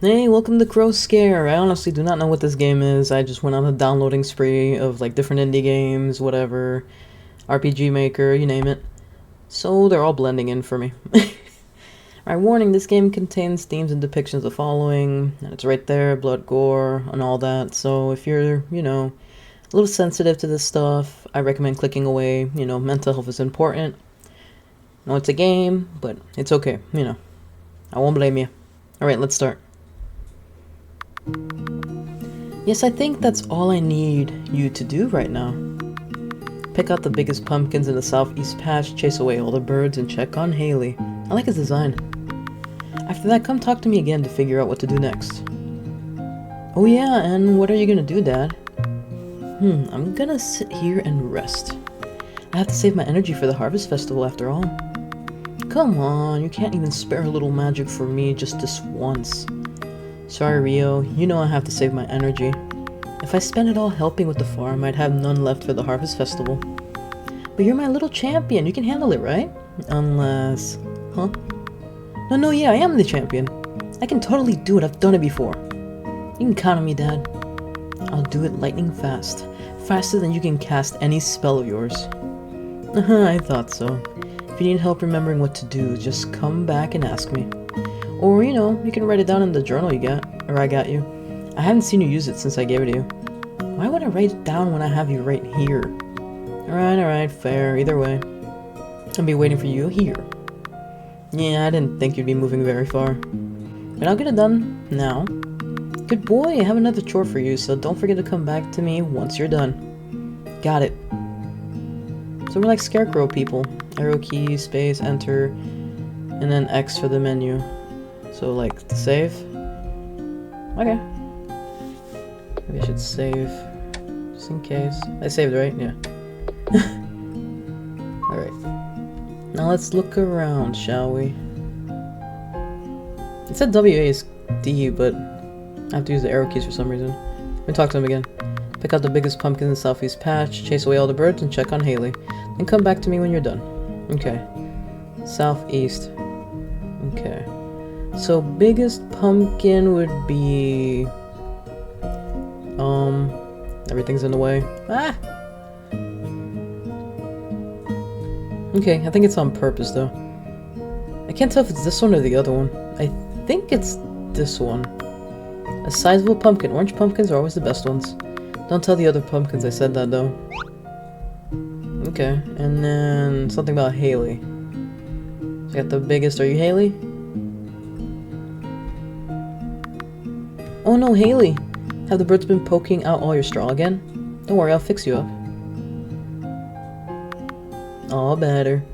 Hey, welcome to Crowscare. I honestly do not know what this game is. I just went on a downloading spree of like different indie games, whatever, RPG Maker, you name it. So they're all blending in for me. Alright, warning, this game contains themes and depictions of the following, and it's right there, blood, gore, and all that. So if you're, a little sensitive to this stuff, I recommend clicking away. Mental health is important. I know it's a game, but it's okay, I won't blame you. Alright, let's start. Yes, I think that's all I need you to do right now. Pick out the biggest pumpkins in the southeast patch, chase away all the birds, and check on Haley. I like his design. After that, come talk to me again to figure out what to do next. Oh yeah, and what are you gonna do, Dad? I'm gonna sit here and rest. I have to save my energy for the Harvest Festival after all. Come on, you can't even spare a little magic for me just this once. Sorry, Rio, you know I have to save my energy. If I spend it all helping with the farm, I'd have none left for the Harvest Festival. But you're my little champion, you can handle it, right? Unless... Huh? No, yeah, I am the champion. I can totally do it, I've done it before. You can count on me, Dad. I'll do it lightning fast. Faster than you can cast any spell of yours. I thought so. If you need help remembering what to do, just come back and ask me. Or, you can write it down in the journal you got, or I got you. I haven't seen you use it since I gave it to you. Why would I write it down when I have you right here? Alright, fair, either way. I'll be waiting for you here. Yeah, I didn't think you'd be moving very far. But I'll get it done now. Good boy, I have another chore for you, so don't forget to come back to me once you're done. Got it. So we're like Scarecrow people. Arrow key, space, enter, and then X for the menu. So, like, to save? Okay. Maybe I should save, just in case. I saved, right? Yeah. Alright. Now let's look around, shall we? It said WASD, but I have to use the arrow keys for some reason. Let me talk to him again. Pick out the biggest pumpkin in the southeast patch, chase away all the birds, and check on Haley. Then come back to me when you're done. Okay. Southeast. Okay. So, biggest pumpkin would be... Everything's in the way. Ah! Okay, I think it's on purpose, though. I can't tell if it's this one or the other one. I think it's this one. A sizable pumpkin. Orange pumpkins are always the best ones. Don't tell the other pumpkins I said that, though. Okay, and then something about Haley. So I got the biggest. Are you Haley? Oh no, Haley! Have the birds been poking out all your straw again? Don't worry, I'll fix you up. All better.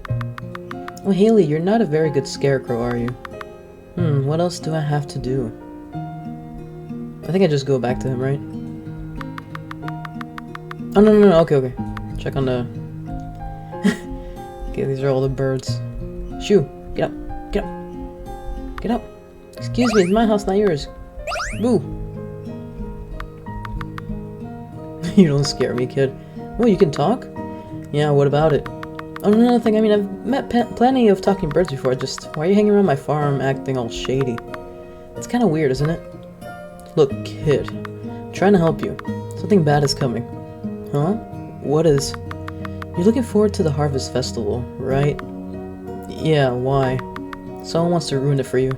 Oh Haley, you're not a very good scarecrow, are you? What else do I have to do? I think I just go back to him, right? Oh no, okay. Check on the... Okay, these are all the birds. Shoo! Get up! Excuse me, it's my house, not yours. Boo! You don't scare me, kid. Oh, you can talk? Yeah, what about it? Oh, no, nothing. I mean, I've met plenty of talking birds before. Just, why are you hanging around my farm acting all shady? It's kind of weird, isn't it? Look, kid. I'm trying to help you. Something bad is coming. Huh? What is? You're looking forward to the Harvest Festival, right? Yeah, why? Someone wants to ruin it for you.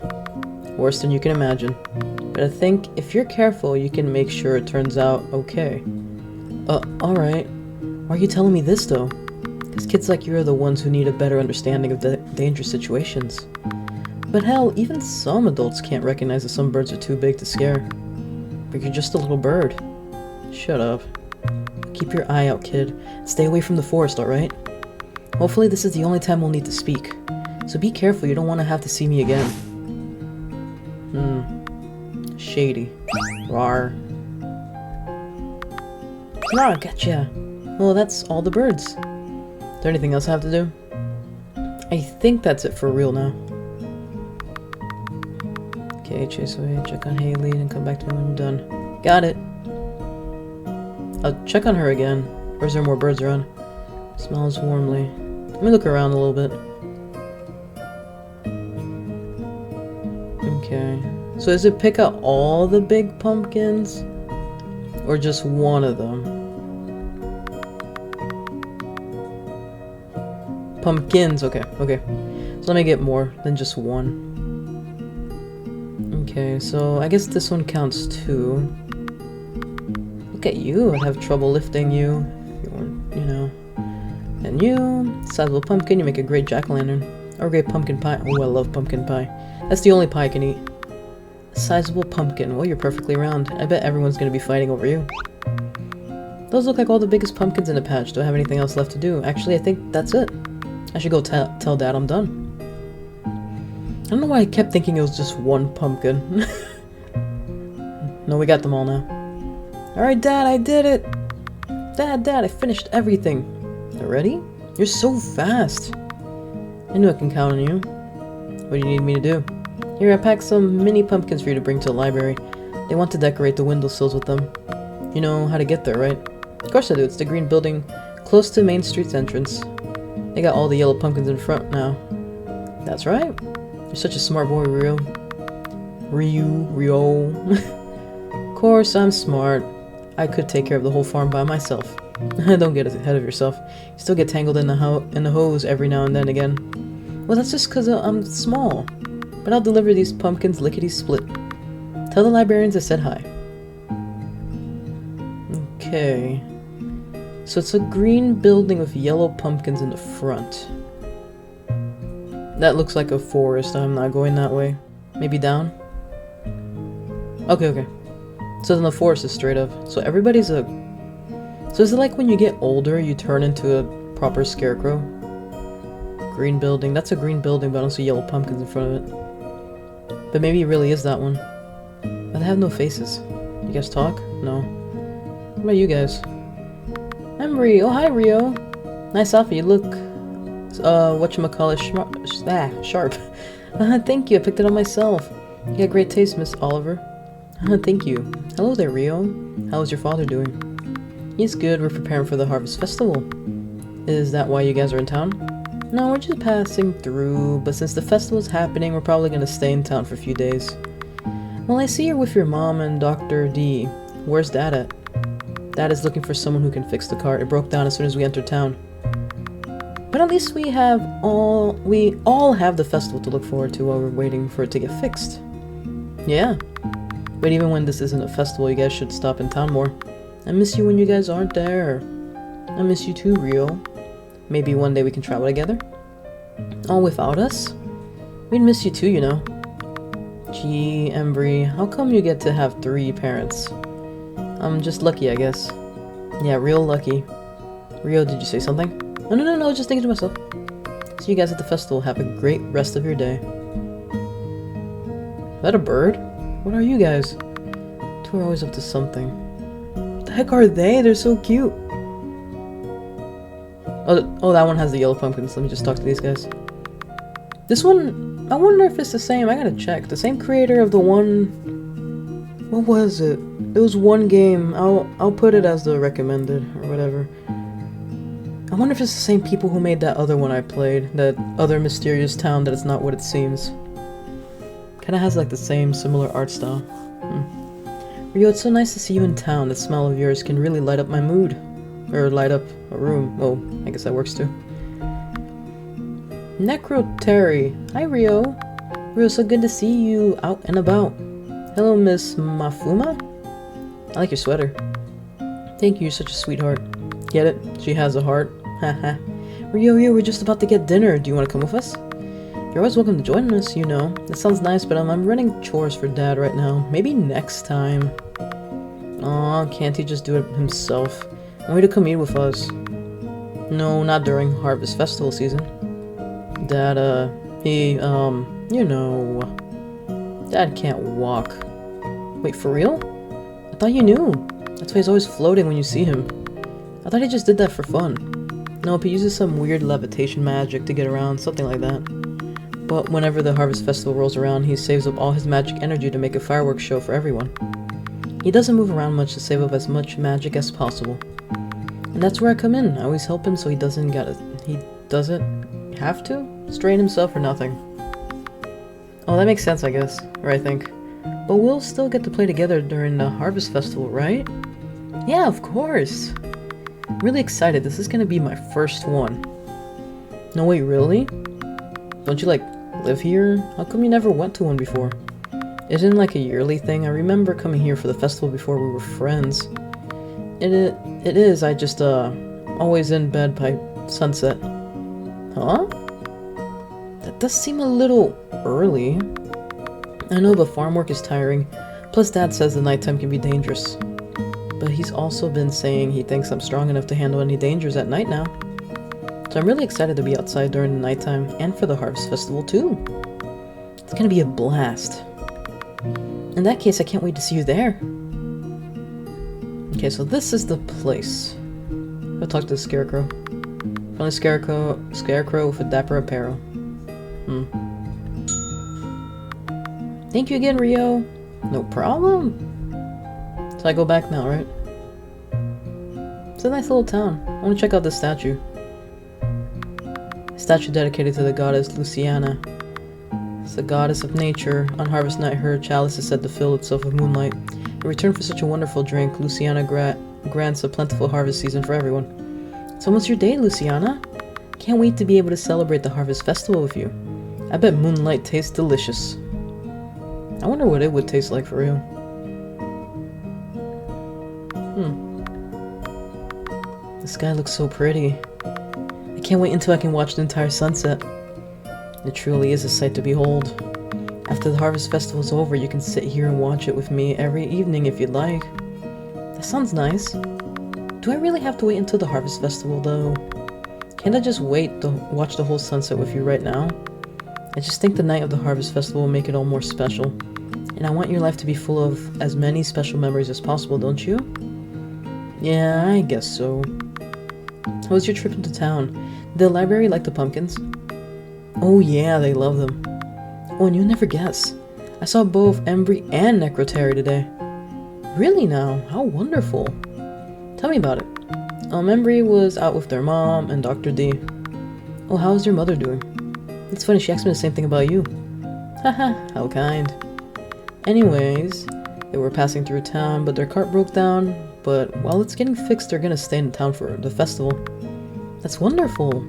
Worse than you can imagine. But I think if you're careful, you can make sure it turns out okay. Alright. Why are you telling me this, though? Because kids like you are the ones who need a better understanding of the dangerous situations. But hell, even some adults can't recognize that some birds are too big to scare. But you're just a little bird. Shut up. Keep your eye out, kid. Stay away from the forest, alright? Hopefully this is the only time we'll need to speak. So be careful, you don't want to have to see me again. Shady. Rawr. Rawr, gotcha! Well, that's all the birds. Is there anything else I have to do? I think that's it for real now. Okay, chase away, check on Haley, and come back to me when I'm done. Got it! I'll check on her again. Or is there more birds around? Smells warmly. Let me look around a little bit. Okay. So is it pick out all the big pumpkins? Or just one of them? Pumpkins, okay, okay. So let me get more than just one. Okay, so I guess this one counts too. Look at you, I'd have trouble lifting you. If you weren't, you know. And you, sizable pumpkin, you make a great jack-o'-lantern. Or a great pumpkin pie. Oh, I love pumpkin pie. That's the only pie I can eat. A sizable pumpkin. Well, you're perfectly round. I bet everyone's gonna be fighting over you. Those look like all the biggest pumpkins in the patch. Do I have anything else left to do? Actually, I think that's it. I should go tell Dad I'm done. I don't know why I kept thinking it was just one pumpkin. No, we got them all now. Alright, Dad, I did it! Dad, I finished everything. Already? You're so fast. I knew I can count on you. What do you need me to do? Here, I packed some mini pumpkins for you to bring to the library. They want to decorate the windowsills with them. You know how to get there, right? Of course I do. It's the green building close to Main Street's entrance. They got all the yellow pumpkins in front now. That's right. You're such a smart boy, Rio. Rio. Of course, I'm smart. I could take care of the whole farm by myself. Don't get ahead of yourself. You still get tangled in the hose every now and then again. Well, that's just because I'm small. But I'll deliver these pumpkins lickety-split. Tell the librarians I said hi. Okay. So it's a green building with yellow pumpkins in the front. That looks like a forest. I'm not going that way. Maybe down? Okay. So then the forest is straight up. So everybody's a... So is it like when you get older, you turn into a proper scarecrow? Green building. That's a green building, but I don't see yellow pumpkins in front of it. But maybe it really is that one. But they have no faces. You guys talk? No. What about you guys? I'm Rio. Oh, hi, Rio. Nice outfit. You look... whatchamacallit, sharp. Thank you. I picked it up myself. You got great taste, Miss Oliver. Thank you. Hello there, Rio. How is your father doing? He's good. We're preparing for the Harvest Festival. Is that why you guys are in town? No, we're just passing through, but since the festival's happening, we're probably gonna stay in town for a few days. Well, I see you're with your mom and Dr. D. Where's Dad at? Dad is looking for someone who can fix the cart. It broke down as soon as we entered town. But at least we all have the festival to look forward to while we're waiting for it to get fixed. Yeah. But even when this isn't a festival, you guys should stop in town more. I miss you when you guys aren't there. I miss you too, Rio. Maybe one day we can travel together? All without us? We'd miss you too, you know. Gee, Embry, how come you get to have 3 parents? I'm just lucky, I guess. Yeah, real lucky. Rio, did you say something? No, just thinking to myself. See you guys at the festival. Have a great rest of your day. Is that a bird? What are you guys? 2 are always up to something. What the heck are they? They're so cute. Oh, that one has the yellow pumpkins. Let me just talk to these guys. This one, I wonder if it's the same. I gotta check. The same creator of the one... What was it? It was one game. I'll put it as the recommended or whatever. I wonder if it's the same people who made that other one I played. That other mysterious town that it's not what it seems. Kinda has like the same similar art style. Rio, it's so nice to see you in town. That smile of yours can really light up my mood. Or light up a room. Well, I guess that works too. Necroterry. Hi, Rio. Rio, so good to see you out and about. Hello, Miss Mafuma. I like your sweater. Thank you, you're such a sweetheart. Get it? She has a heart. Haha. Rio, we're just about to get dinner. Do you want to come with us? You're always welcome to join us, you know. That sounds nice, but I'm running chores for Dad right now. Maybe next time. Aw, can't he just do it himself? I want you to come eat with us. No, not during Harvest Festival season. Dad, you know... Dad can't walk. Wait, for real? I thought you knew. That's why he's always floating when you see him. I thought he just did that for fun. Nope, he uses some weird levitation magic to get around, something like that. But whenever the Harvest Festival rolls around, he saves up all his magic energy to make a fireworks show for everyone. He doesn't move around much to save up as much magic as possible. And that's where I come in. I always help him so he doesn't have to strain himself or nothing. Oh, that makes sense, I guess. Or I think. But we'll still get to play together during the Harvest Festival, right? Yeah, of course. Really excited. This is gonna be my first one. No, wait, really? Don't you, like, live here? How come you never went to one before? Isn't it like a yearly thing? I remember coming here for the festival before we were friends. It is. I just, always in bed by sunset. Huh? That does seem a little early. I know, but farm work is tiring. Plus, Dad says the nighttime can be dangerous. But he's also been saying he thinks I'm strong enough to handle any dangers at night now. So I'm really excited to be outside during the nighttime and for the Harvest Festival too. It's gonna be a blast. In that case, I can't wait to see you there. Okay, so this is the place. I'll talk to the Scarecrow. Friendly Scarecrow with a dapper apparel. Thank you again, Rio. No problem. So I go back now, right? It's a nice little town. I want to check out this statue. Statue dedicated to the goddess Luciana. It's the goddess of nature. On harvest night, her chalice is said to fill itself with moonlight. In return for such a wonderful drink, Luciana grants a plentiful harvest season for everyone. It's almost your day, Luciana. Can't wait to be able to celebrate the Harvest Festival with you. I bet moonlight tastes delicious. I wonder what it would taste like for real. The sky looks so pretty. I can't wait until I can watch the entire sunset. It truly is a sight to behold. After the Harvest Festival's over, you can sit here and watch it with me every evening if you'd like. That sounds nice. Do I really have to wait until the Harvest Festival, though? Can't I just wait to watch the whole sunset with you right now? I just think the night of the Harvest Festival will make it all more special. And I want your life to be full of as many special memories as possible, don't you? Yeah, I guess so. How was your trip into town? Did the library like the pumpkins? Oh yeah, they love them. Oh, and you'll never guess. I saw both Embry and Necrotary today. Really now? How wonderful. Tell me about it. Embry was out with their mom and Dr. D. Oh, how's your mother doing? It's funny, she asked me the same thing about you. Haha, how kind. Anyways, they were passing through town, but their cart broke down. But while it's getting fixed, they're gonna stay in town for the festival. That's wonderful.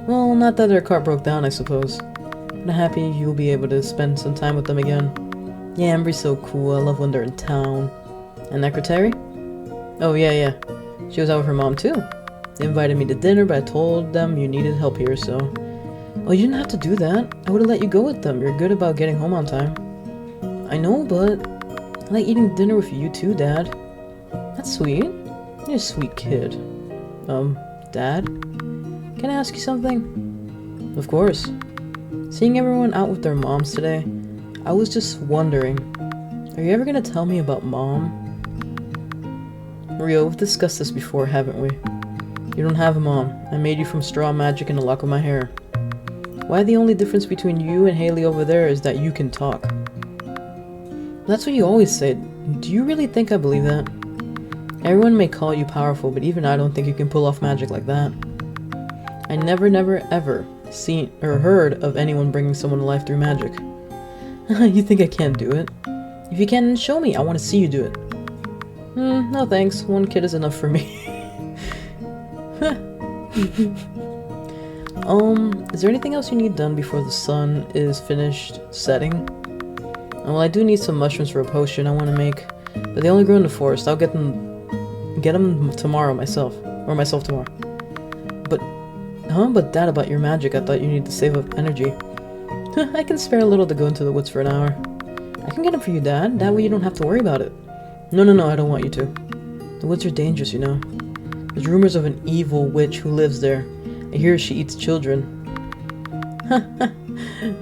Well, not that their cart broke down, I suppose. But I'm happy you'll be able to spend some time with them again. Yeah, Embry's so cool. I love when they're in town. And Necrotary? Oh, yeah. She was out with her mom, too. They invited me to dinner, but I told them you needed help here, so... Oh, you didn't have to do that. I would have let you go with them. You're good about getting home on time. I know, but... I like eating dinner with you, too, Dad. That's sweet. You're a sweet kid. Dad? Can I ask you something? Of course. Seeing everyone out with their moms today, I was just wondering, are you ever gonna tell me about Mom? Rio, we've discussed this before, haven't we? You don't have a mom. I made you from straw magic and a lock of my hair. Why the only difference between you and Haley over there is that you can talk? That's what you always say. Do you really think I believe that? Everyone may call you powerful, but even I don't think you can pull off magic like that. I never, ever seen or heard of anyone bringing someone to life through magic. You think I can't do it? If you can, then show me. I want to see you do it. No thanks. One kid is enough for me. Is there anything else you need done before the sun is finished setting? Well, I do need some mushrooms for a potion I want to make, but they only grow in the forest. I'll get them tomorrow myself, or myself tomorrow. But Dad, about your magic, I thought you needed to save up energy. I can spare a little to go into the woods for an hour. I can get them for you, Dad. That way you don't have to worry about it. No, I don't want you to. The woods are dangerous, you know. There's rumors of an evil witch who lives there. I hear she eats children.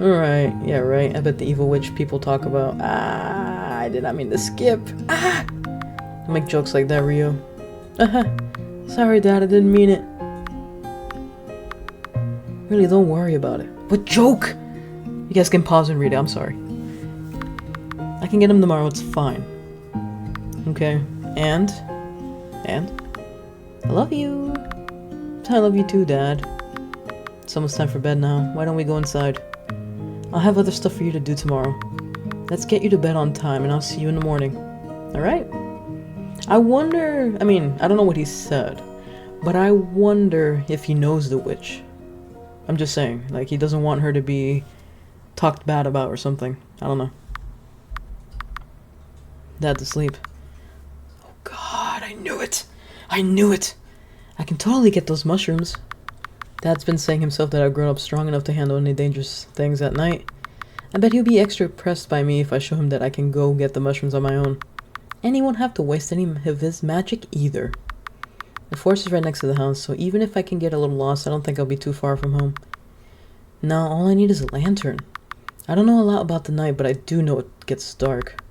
Alright, yeah, right. I bet the evil witch people talk about. I did not mean to skip. Don't make jokes like that, Rio. Sorry, Dad, I didn't mean it. Really, don't worry about it. What joke? You guys can pause and read it, I'm sorry. I can get him tomorrow, it's fine. Okay, and? I love you. I love you too, Dad. It's almost time for bed now. Why don't we go inside? I'll have other stuff for you to do tomorrow. Let's get you to bed on time and I'll see you in the morning. Alright? I wonder, I mean, I don't know what he said, but I wonder if he knows the witch. I'm just saying, like, he doesn't want her to be talked bad about or something. I don't know. Dad to sleep. Oh God, I knew it! I knew it! I can totally get those mushrooms. Dad's been saying himself that I've grown up strong enough to handle any dangerous things at night. I bet he'll be extra impressed by me if I show him that I can go get the mushrooms on my own. And he won't have to waste any of his magic either. The forest is right next to the house, so even if I can get a little lost, I don't think I'll be too far from home. Now, all I need is a lantern. I don't know a lot about the night, but I do know it gets dark.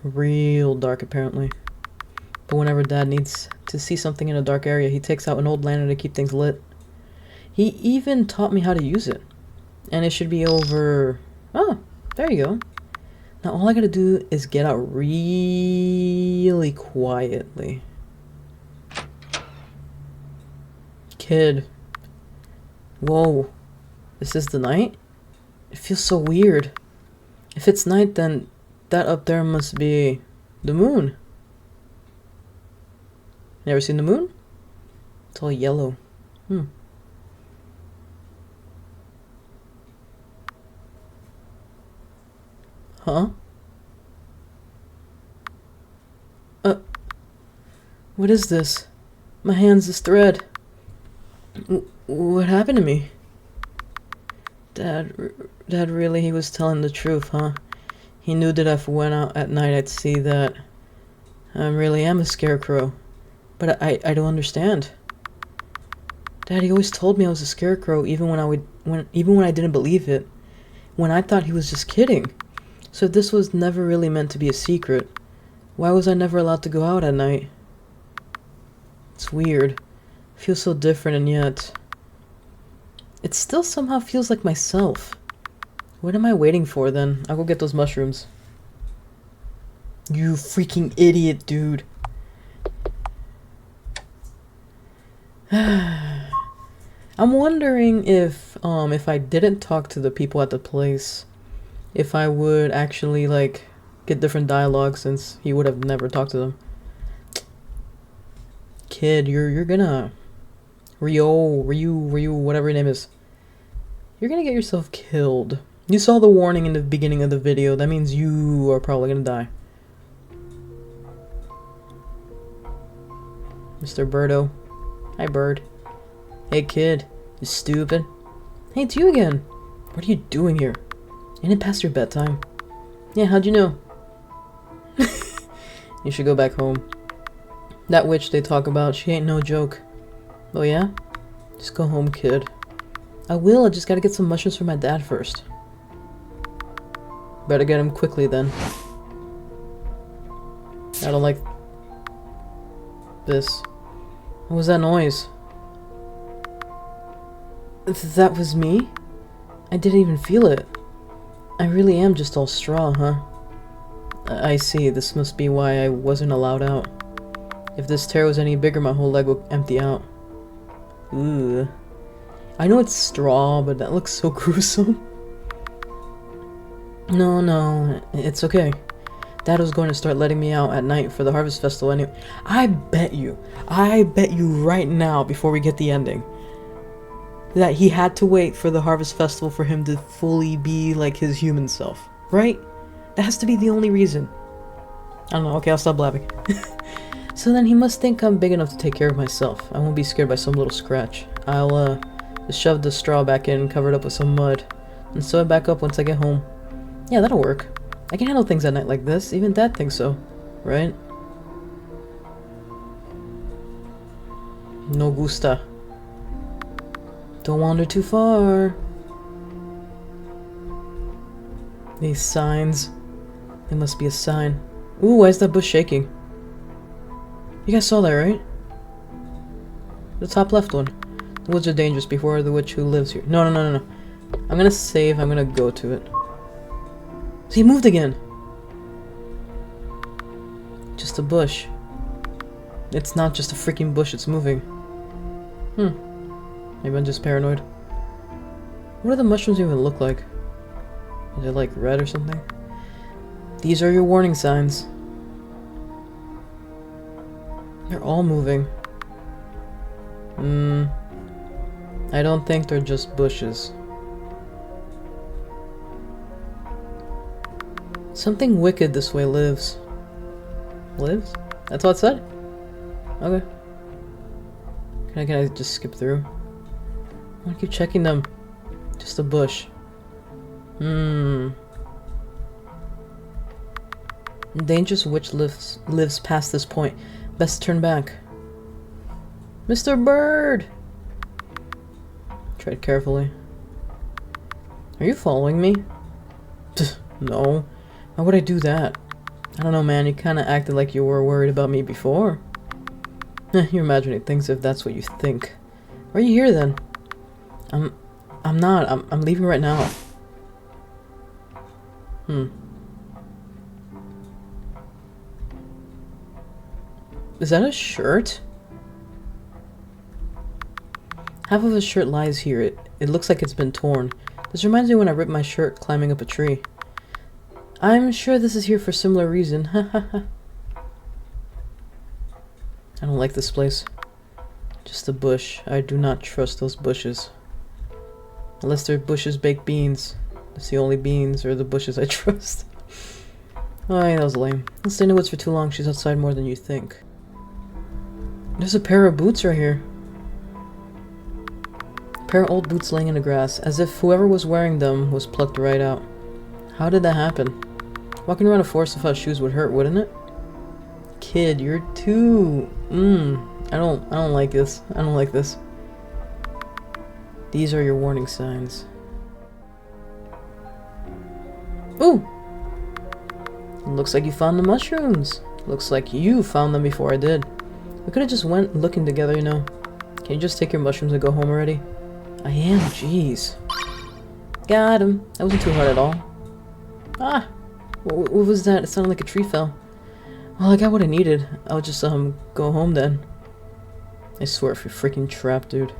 Real dark, apparently. But whenever Dad needs to see something in a dark area, he takes out an old lantern to keep things lit. He even taught me how to use it. And it should be over... Oh, there you go. Now all I gotta do is get out really quietly. Kid. Whoa. This is the night? It feels so weird. If it's night, then that up there must be the moon. Never seen the moon? It's all yellow. Huh? What is this? My hand's this thread. What happened to me? Dad really, he was telling the truth, huh? He knew that if I went out at night, I'd see that I really am a scarecrow. But I don't understand. Daddy always told me I was a scarecrow, even when I didn't believe it. When I thought he was just kidding. So if this was never really meant to be a secret, why was I never allowed to go out at night? It's weird. It feels so different, and yet it still somehow feels like myself. What am I waiting for then? I'll go get those mushrooms. You freaking idiot, dude. I'm wondering if I didn't talk to the people at the place, if I would actually, like, get different dialogue, since he would have never talked to them. Kid, you're gonna... Ryu, whatever your name is. You're gonna get yourself killed. You saw the warning in the beginning of the video. That means you are probably gonna die. Mr. Birdo. Hi, Bird. Hey, kid. You stupid. Hey, it's you again. What are you doing here? Ain't it past your bedtime? Yeah, how'd you know? You should go back home. That witch they talk about, she ain't no joke. Oh yeah? Just go home, kid. I will, I just gotta get some mushrooms for my dad first. Better get him quickly then. I don't like this. What was that noise? That was me? I didn't even feel it. I really am just all straw, huh? I see, this must be why I wasn't allowed out. If this tear was any bigger, my whole leg would empty out. Ooh. I know it's straw, but that looks so gruesome. No, it's okay. Dad was going to start letting me out at night for the Harvest Festival anyway. I bet you right now, before we get the ending, that he had to wait for the Harvest Festival for him to fully be like his human self, right? That has to be the only reason. I don't know, okay, I'll stop blabbing. So then he must think I'm big enough to take care of myself. I won't be scared by some little scratch. I'll just shove the straw back in and cover it up with some mud, and sew it back up once I get home. Yeah, that'll work. I can handle things at night like this, even Dad thinks so, right? No gusta. Don't wander too far. These signs. They must be a sign. Ooh, why is that bush shaking? You guys saw that, right? The top left one. The woods are dangerous. Before the witch who lives here. No. I'm gonna save. I'm gonna go to it. So he moved again. Just a bush. It's not just a freaking bush. It's moving. Maybe I'm just paranoid. What do the mushrooms even look like? Are they like red or something? These are your warning signs. They're all moving. I don't think they're just bushes. Something wicked this way lives. Lives? That's all it said? Okay. Can I just skip through? I wanna keep checking them. Just a bush. Dangerous witch lives past this point. Best turn back. Mr. Bird! Tread carefully. Are you following me? No. Why would I do that? I don't know, man. You kinda acted like you were worried about me before. You're imagining things if that's what you think. Why are you here then? I'm not. I'm leaving right now. Is that a shirt? Half of his shirt lies here. It looks like it's been torn. This reminds me when I ripped my shirt climbing up a tree. I'm sure this is here for a similar reason. I don't like this place. Just a bush. I do not trust those bushes. Unless they're bushes baked beans. That's the only beans or the bushes I trust. Oh, yeah, that was lame. Let's stay in the woods for too long. She's outside more than you think. There's a pair of boots right here. A pair of old boots laying in the grass, as if whoever was wearing them was plucked right out. How did that happen? Walking around a forest without shoes would hurt, wouldn't it? Kid, you're too... I don't like this. I don't like this. These are your warning signs. Ooh! Looks like you found the mushrooms. Looks like you found them before I did. We could have just went looking together, you know. Can you just take your mushrooms and go home already? I am, jeez. Got him. That wasn't too hard at all. Ah! What was that? It sounded like a tree fell. Well, I got what I needed. I'll just, go home then. I swear if you're freaking trapped, dude.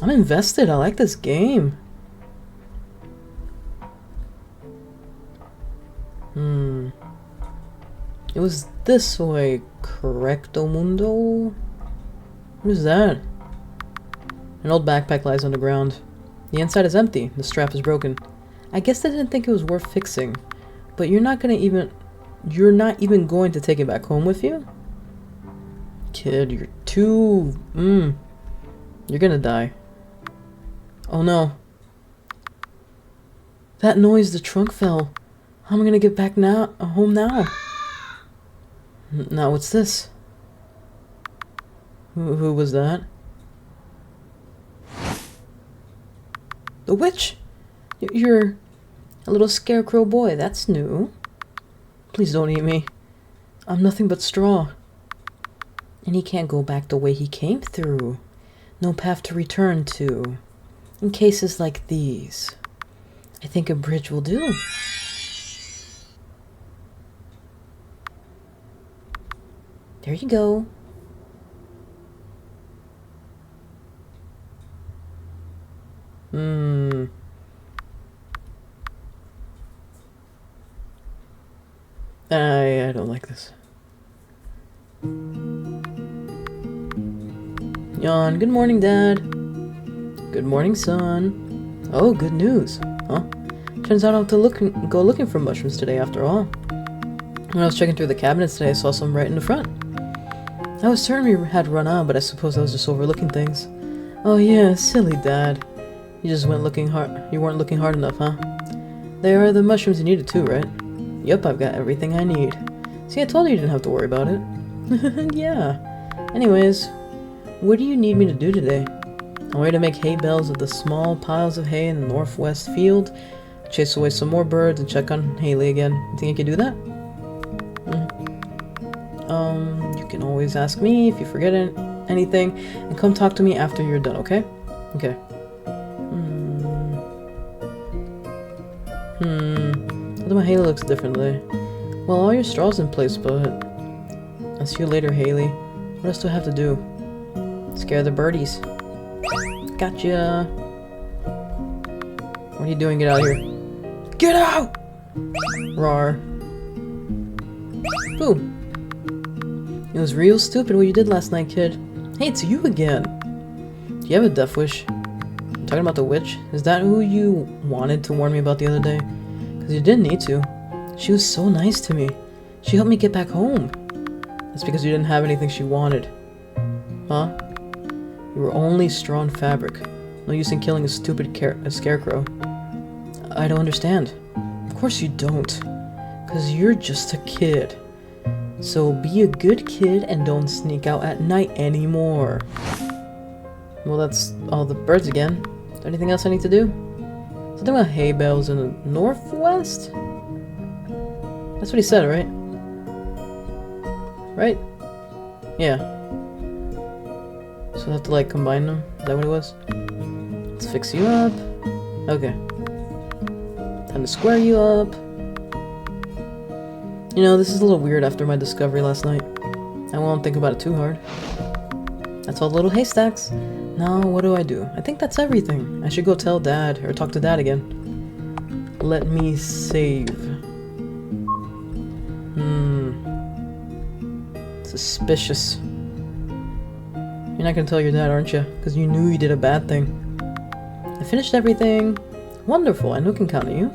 I'm invested. I like this game. It was this way, correcto mundo? What is that? An old backpack lies on the ground. The inside is empty. The strap is broken. I guess they didn't think it was worth fixing. But you're not even going to take it back home with you? Kid, you're too... You're gonna die. Oh no. That noise, the trunk fell. How am I gonna get back now? Home now? Now what's this? Who was that? The witch! You're a little scarecrow boy. That's new. Please don't eat me. I'm nothing but straw. And he can't go back the way he came through. No path to return to. In cases like these, I think a bridge will do. There you go. I don't like this. Yawn. Good morning, Dad. Good morning, son. Oh, good news. Huh? Turns out I'll have to go looking for mushrooms today after all. When I was checking through the cabinets today, I saw some right in the front. I was certain we had run out, but I suppose I was just overlooking things. Oh yeah, silly Dad. You weren't looking hard enough, huh? They are the mushrooms you needed too, right? Yup, I've got everything I need. See, I told you didn't have to worry about it. Yeah. Anyways, what do you need me to do today? I'm ready to make hay bales of the small piles of hay in the northwest field, chase away some more birds, and check on Haley again. You think I can do that? You can always ask me if you forget anything, and come talk to me after you're done, okay? Okay. Although my Haley looks differently. Well, all your straw's in place, but... I'll see you later, Haley. What else do I have to do? Scare the birdies. Gotcha! What are you doing? Get out of here. Get out! Rawr. Boom. It was real stupid what you did last night, kid. Hey, it's you again. Do you have a death wish? I'm talking about the witch? Is that who you wanted to warn me about the other day? Because you didn't need to. She was so nice to me. She helped me get back home. That's because you didn't have anything she wanted. Huh? You were only straw and fabric. No use in killing a stupid scarecrow. I don't understand. Of course you don't. Because you're just a kid. So be a good kid and don't sneak out at night anymore. Well, that's all the birds again. Is there anything else I need to do? Something about hay bales in the northwest? That's what he said, right? Right? Yeah. So I have to like combine them? Is that what it was? Let's fix you up. Okay. Time to square you up. You know, this is a little weird after my discovery last night. I won't think about it too hard. That's all the little haystacks. Now, what do? I think that's everything. I should go tell Dad, or talk to Dad again. Let me save. Suspicious. You're not gonna tell your dad, aren't you? Because you knew you did a bad thing. I finished everything. Wonderful, I know I can count on you.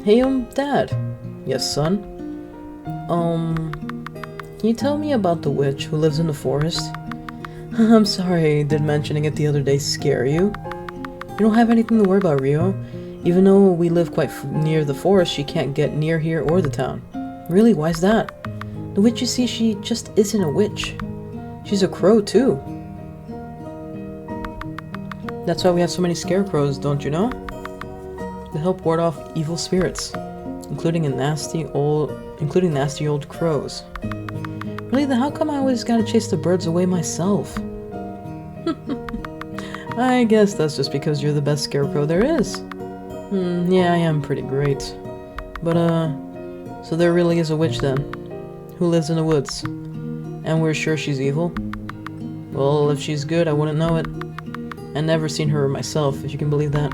Hey, Dad. Yes, son? Can you tell me about the witch who lives in the forest? I'm sorry, did mentioning it the other day scare you? You don't have anything to worry about, Rio. Even though we live quite near the forest, she can't get near here or the town. Really? Why's that? The witch you see, she just isn't a witch. She's a crow, too. That's why we have so many scarecrows, don't you know? They help ward off evil spirits, including nasty old crows. Really, then how come I always gotta chase the birds away myself? I guess that's just because you're the best scarecrow there is. Yeah, I am pretty great. But, so there really is a witch then, who lives in the woods. And we're sure she's evil? Well, if she's good, I wouldn't know it. I've never seen her myself, if you can believe that.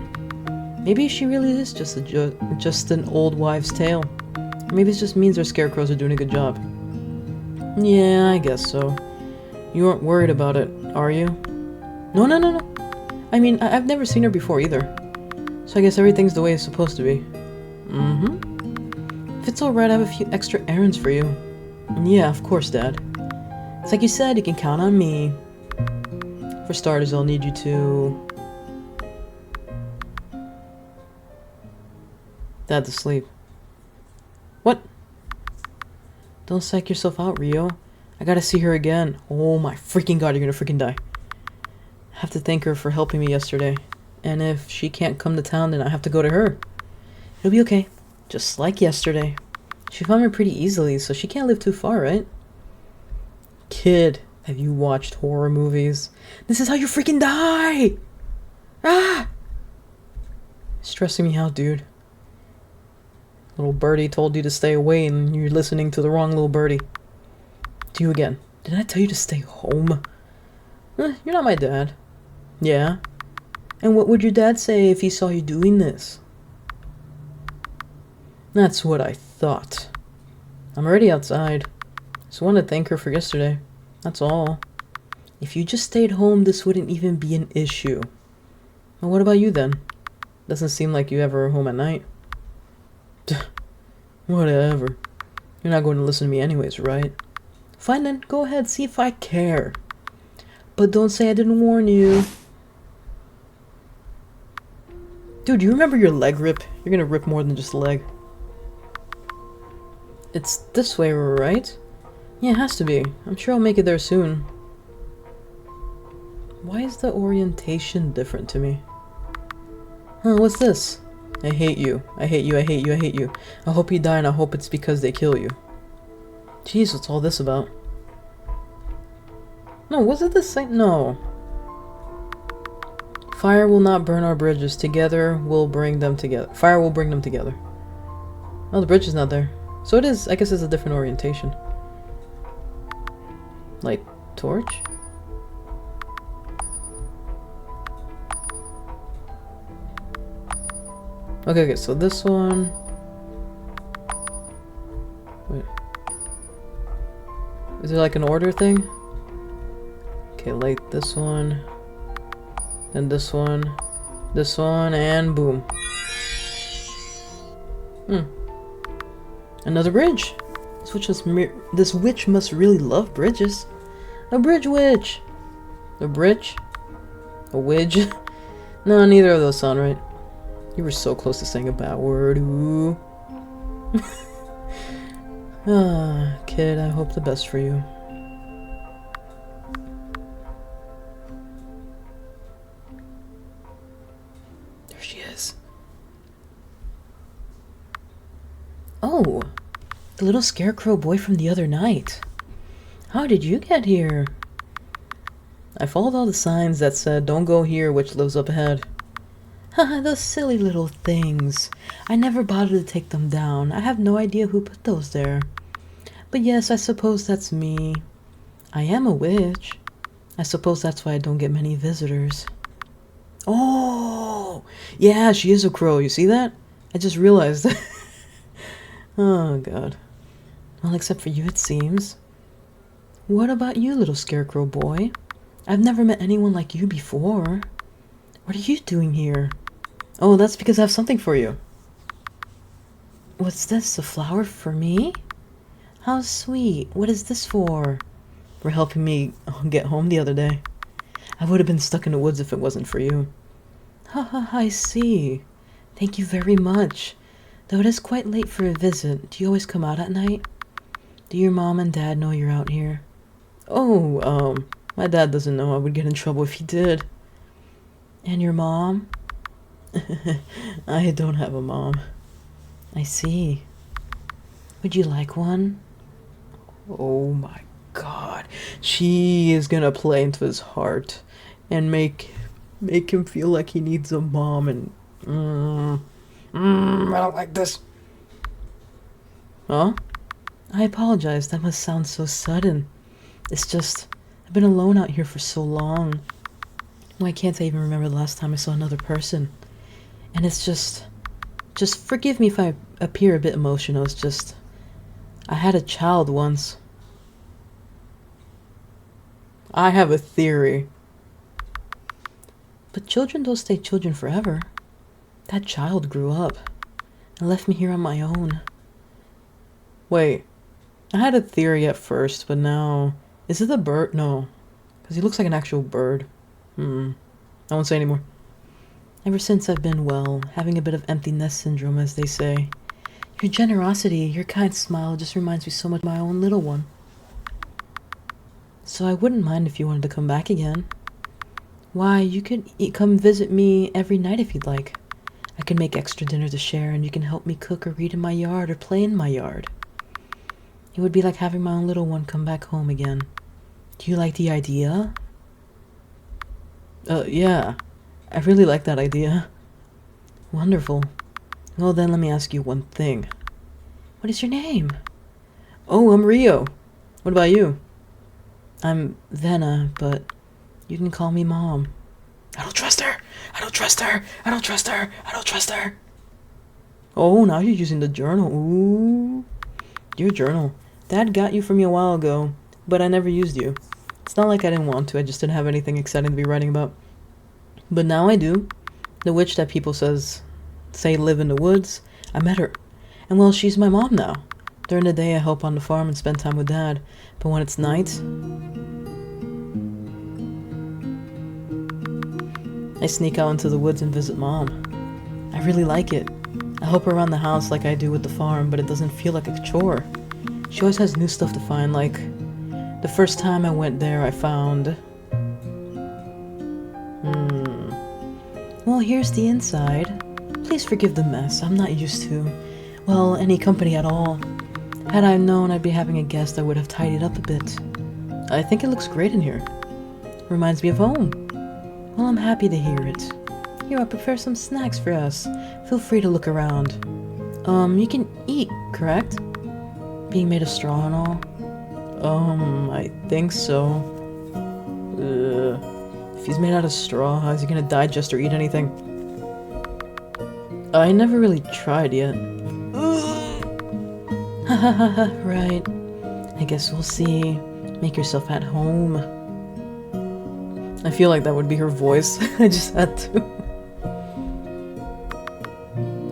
Maybe she really is just an old wives' tale. Or maybe it just means our scarecrows are doing a good job. Yeah, I guess so. You aren't worried about it, are you? No. I mean, I've never seen her before either. So I guess everything's the way it's supposed to be. If it's alright, I have a few extra errands for you. Yeah, of course, Dad. It's like you said, you can count on me. For starters, I'll need you to... Dad to sleep. What? Don't psych yourself out, Rio. I gotta see her again. Oh my freaking god, you're gonna freaking die. I have to thank her for helping me yesterday. And if she can't come to town, then I have to go to her. It'll be okay. Just like yesterday. She found me pretty easily, so she can't live too far, right? Kid, have you watched horror movies? This is how you freaking die! Ah! Stressing me out, dude. Little birdie told you to stay away and you're listening to the wrong little birdie. To you again. Did I tell you to stay home? You're not my dad. Yeah? And what would your dad say if he saw you doing this? That's what I thought. I'm already outside. Just wanted to thank her for yesterday. That's all. If you just stayed home, this wouldn't even be an issue. Well, what about you then? Doesn't seem like you ever are home at night. Whatever. You're not going to listen to me anyways, right? Fine then, go ahead, see if I care. But don't say I didn't warn you. Dude, you remember your leg rip? You're gonna rip more than just a leg. It's this way, right? Yeah, it has to be. I'm sure I'll make it there soon. Why is the orientation different to me? Huh, what's this? I hate you. I hate you. I hate you. I hate you. I hope you die and I hope it's because they kill you. Jeez, what's all this about? No, was it the same? No. Fire will not burn our bridges. Together will bring them together. Fire will bring them together. Oh, the bridge is not there. So it is, I guess it's a different orientation. Light torch? Okay, so this one... Wait. Is it like an order thing? Okay, light this one. Then this one, and boom. Another bridge. This witch must really love bridges. A bridge witch. A bridge? A widge? No, neither of those sound right. You were so close to saying a bad word. Ooh. Kid, I hope the best for you. There she is. Oh, the little scarecrow boy from the other night. How did you get here? I followed all the signs that said, "Don't go here, witch lives up ahead." Haha, those silly little things. I never bothered to take them down. I have no idea who put those there. But yes, I suppose that's me. I am a witch. I suppose that's why I don't get many visitors. Oh! Yeah, she is a crow. You see that? I just realized that. Oh, God. Well, except for you, it seems. What about you, little scarecrow boy? I've never met anyone like you before. What are you doing here? Oh, that's because I have something for you. What's this? A flower for me? How sweet. What is this for? For helping me get home the other day. I would have been stuck in the woods if it wasn't for you. Ha ha, I see. Thank you very much. Though it is quite late for a visit, do you always come out at night? Do your mom and dad know you're out here? Oh, my dad doesn't know. I would get in trouble if he did. And your mom? I don't have a mom. I see. Would you like one? Oh my God. She is gonna play into his heart and make him feel like he needs a mom and I don't like this. Huh? I apologize. That must sound so sudden. It's just, I've been alone out here for so long. Why can't I even remember the last time I saw another person? And it's just forgive me if I appear a bit emotional. It's just, I had a child once. I have a theory. But children don't stay children forever. That child grew up and left me here on my own. Wait, I had a theory at first, but now... Is it a bird? No, because he looks like an actual bird. I won't say anymore. Ever since I've been, well, having a bit of empty nest syndrome, as they say. Your generosity, your kind smile just reminds me so much of my own little one. So I wouldn't mind if you wanted to come back again. Why, you could come visit me every night if you'd like. I can make extra dinner to share, and you can help me cook or read in my yard or play in my yard. It would be like having my own little one come back home again. Do you like the idea? Yeah. I really like that idea. Wonderful. Well then, let me ask you one thing. What is your name? Oh, I'm Rio. What about you? I'm Venna, but you can call me Mom. I don't trust her! I don't trust her! I don't trust her! I don't trust her! Oh, now you're using the journal. Ooh. Your journal. Dad got you from me a while ago, but I never used you. It's not like I didn't want to, I just didn't have anything exciting to be writing about. But now I do. The witch that people say live in the woods, I met her. And well, she's my mom now. During the day I help on the farm and spend time with Dad, but when it's night, I sneak out into the woods and visit Mom. I really like it. I help her around the house like I do with the farm, but it doesn't feel like a chore. She always has new stuff to find, like the first time I went there I found... Well, here's the inside. Please forgive the mess. I'm not used to, well, any company at all. Had I known I'd be having a guest, I would have tidied up a bit. I think it looks great in here. Reminds me of home. Well, I'm happy to hear it. Here, I'll prepare some snacks for us. Feel free to look around. You can eat, correct? Being made of straw and all? I think so. If he's made out of straw, how is he gonna digest or eat anything? I never really tried yet. Hahaha, right. I guess we'll see. Make yourself at home. I feel like that would be her voice. I just had to.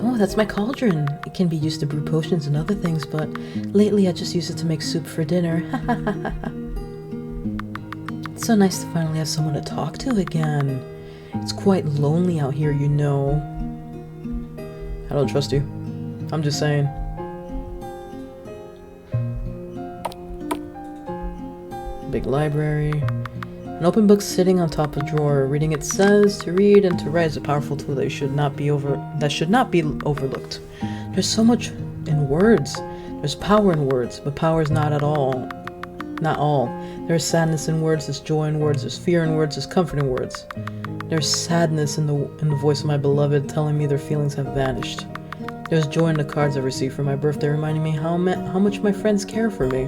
Oh, that's my cauldron. It can be used to brew potions and other things, but lately I just use it to make soup for dinner. It's so nice to finally have someone to talk to again. It's quite lonely out here, you know. I don't trust you. I'm just saying. Big library. An open book sitting on top of a drawer. Reading it says to read and to write is a powerful tool that should not be overlooked. There's so much in words. There's power in words, but power is not all. There's sadness in words, there's joy in words, there's fear in words, there's comfort in words. There's sadness in the voice of my beloved telling me their feelings have vanished. There's joy in the cards I received for my birthday reminding me how much my friends care for me.